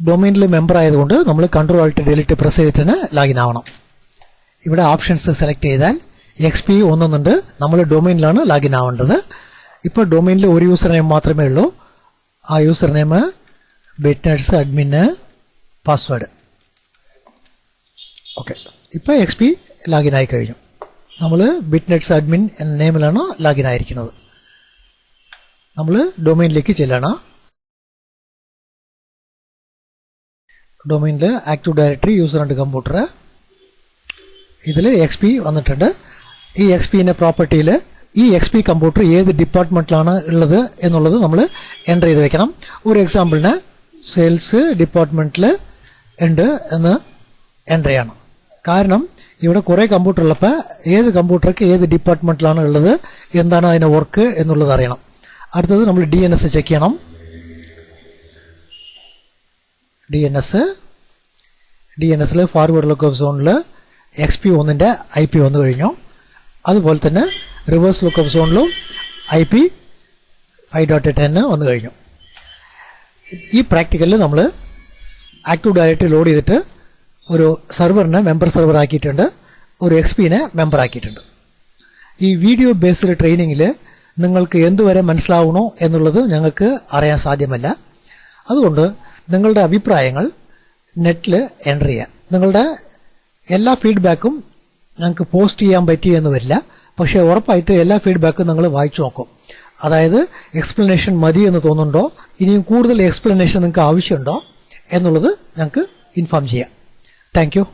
ഡൊമൈനിൽ മെമ്പർ ആയതുകൊണ്ട് നമ്മൾ Ctrl+Alt+Delete പ്രസ് ചെയ്തിട്ട് ലോഗിൻ ആവണം. ഇവിടെ ഓപ്ഷൻസ് സെലക്ട് ചെയ്താൽ XP1 എന്നുണ്ട്. നമ്മൾ ഡൊമൈനിലാണ് ലോഗിൻ ആവേണ്ടത്. ഇപ്പോൾ ഡൊമൈനിൽ ഒരു യൂസർ നെയിം മാത്രമേ ഉള്ളൂ. ആ യൂസർ നെയിം ബിറ്റ്നെറ്റ്സ് അഡ്മിന് പാസ്വേഡ്. ഓക്കെ, ഇപ്പോൾ XP ലോഗിൻ ആയി കഴിഞ്ഞു. നമ്മൾ ബിറ്റ്നെറ്റ്സ് അഡ്മിൻ എന്ന നെയിമിലാണ് ലോഗിൻ ആയിരിക്കുന്നത്. നമ്മൾ ഡൊമൈനിലേക്ക് ചെല്ലണം. ഡൊമൈനിൽ active directory user and computer ഇതിൽ XP വന്നിട്ടുണ്ട്. ഈ XPന്റെ പ്രോപ്പർട്ടിയിൽ ഈ XP കമ്പ്യൂട്ടർ ഏത് ഡിപ്പാർട്ട്മെന്റിലാണ് ഉള്ളത് എന്നുള്ളത് നമ്മൾ എൻ്റർ ചെയ്ത് വെക്കണം. ഒരു എക്സാമ്പിളിന് സെയിൽസ് ഡിപ്പാർട്ട്മെന്റിൽ ഉണ്ട് എന്ന് എൻ്റർ ചെയ്യണം. കാരണം ഇവിടെ കുറേ കമ്പ്യൂട്ടർ ഉള്ളപ്പോൾ ഏത് കമ്പ്യൂട്ടർക്ക് ഏത് ഡിപ്പാർട്ട്മെന്റിലാണ് ഉള്ളത്, എന്താണ് അതിന്റെ വർക്ക് എന്നുള്ളത് അറിയണം. അടുത്തത് നമ്മൾ DNS ചെക്ക് ചെയ്യണം. DNSൽ ഫോർവേഡ് ലുക്കപ്പ് സോണിൽ XP1ന്റെ IP വന്നു കഴിഞ്ഞു. അതുപോലെ തന്നെ റിവേഴ്സ് ലുക്കപ്പ് സോണിലും IP 5.10 വന്നു കഴിഞ്ഞു. ഈ പ്രാക്ടിക്കലിൽ നമ്മൾ ആക്റ്റീവ് ഡയറക്ടറി ലോഡ് ചെയ്തിട്ട് ഒരു സെർവറിനെ മെമ്പർ സെർവർ ആക്കിയിട്ടുണ്ട്, ഒരു XPനെ മെമ്പർ ആക്കിയിട്ടുണ്ട്. ഈ വീഡിയോ ബേസ്ഡ് ട്രെയിനിങ്ങിൽ നിങ്ങൾക്ക് എന്തുവരെ മനസ്സിലാവണോ എന്നുള്ളത് ഞങ്ങൾക്ക് അറിയാൻ സാധ്യമല്ല. അതുകൊണ്ട് നിങ്ങളുടെ അഭിപ്രായങ്ങൾ നെറ്റിൽ എൻ്റർ ചെയ്യുക. നിങ്ങളുടെ എല്ലാ ഫീഡ്ബാക്കും ഞങ്ങൾക്ക് പോസ്റ്റ് ചെയ്യാൻ പറ്റിയെന്ന് വരില്ല, പക്ഷേ ഉറപ്പായിട്ട് എല്ലാ ഫീഡ്ബാക്കും നിങ്ങൾ വായിച്ചു നോക്കും. അതായത് എക്സ്പ്ലനേഷൻ മതി എന്ന് തോന്നുന്നുണ്ടോ, ഇനിയും കൂടുതൽ എക്സ്പ്ലനേഷൻ നിങ്ങൾക്ക് ആവശ്യമുണ്ടോ എന്നുള്ളത് ഞങ്ങൾക്ക് ഇൻഫോം ചെയ്യാം. Thank you.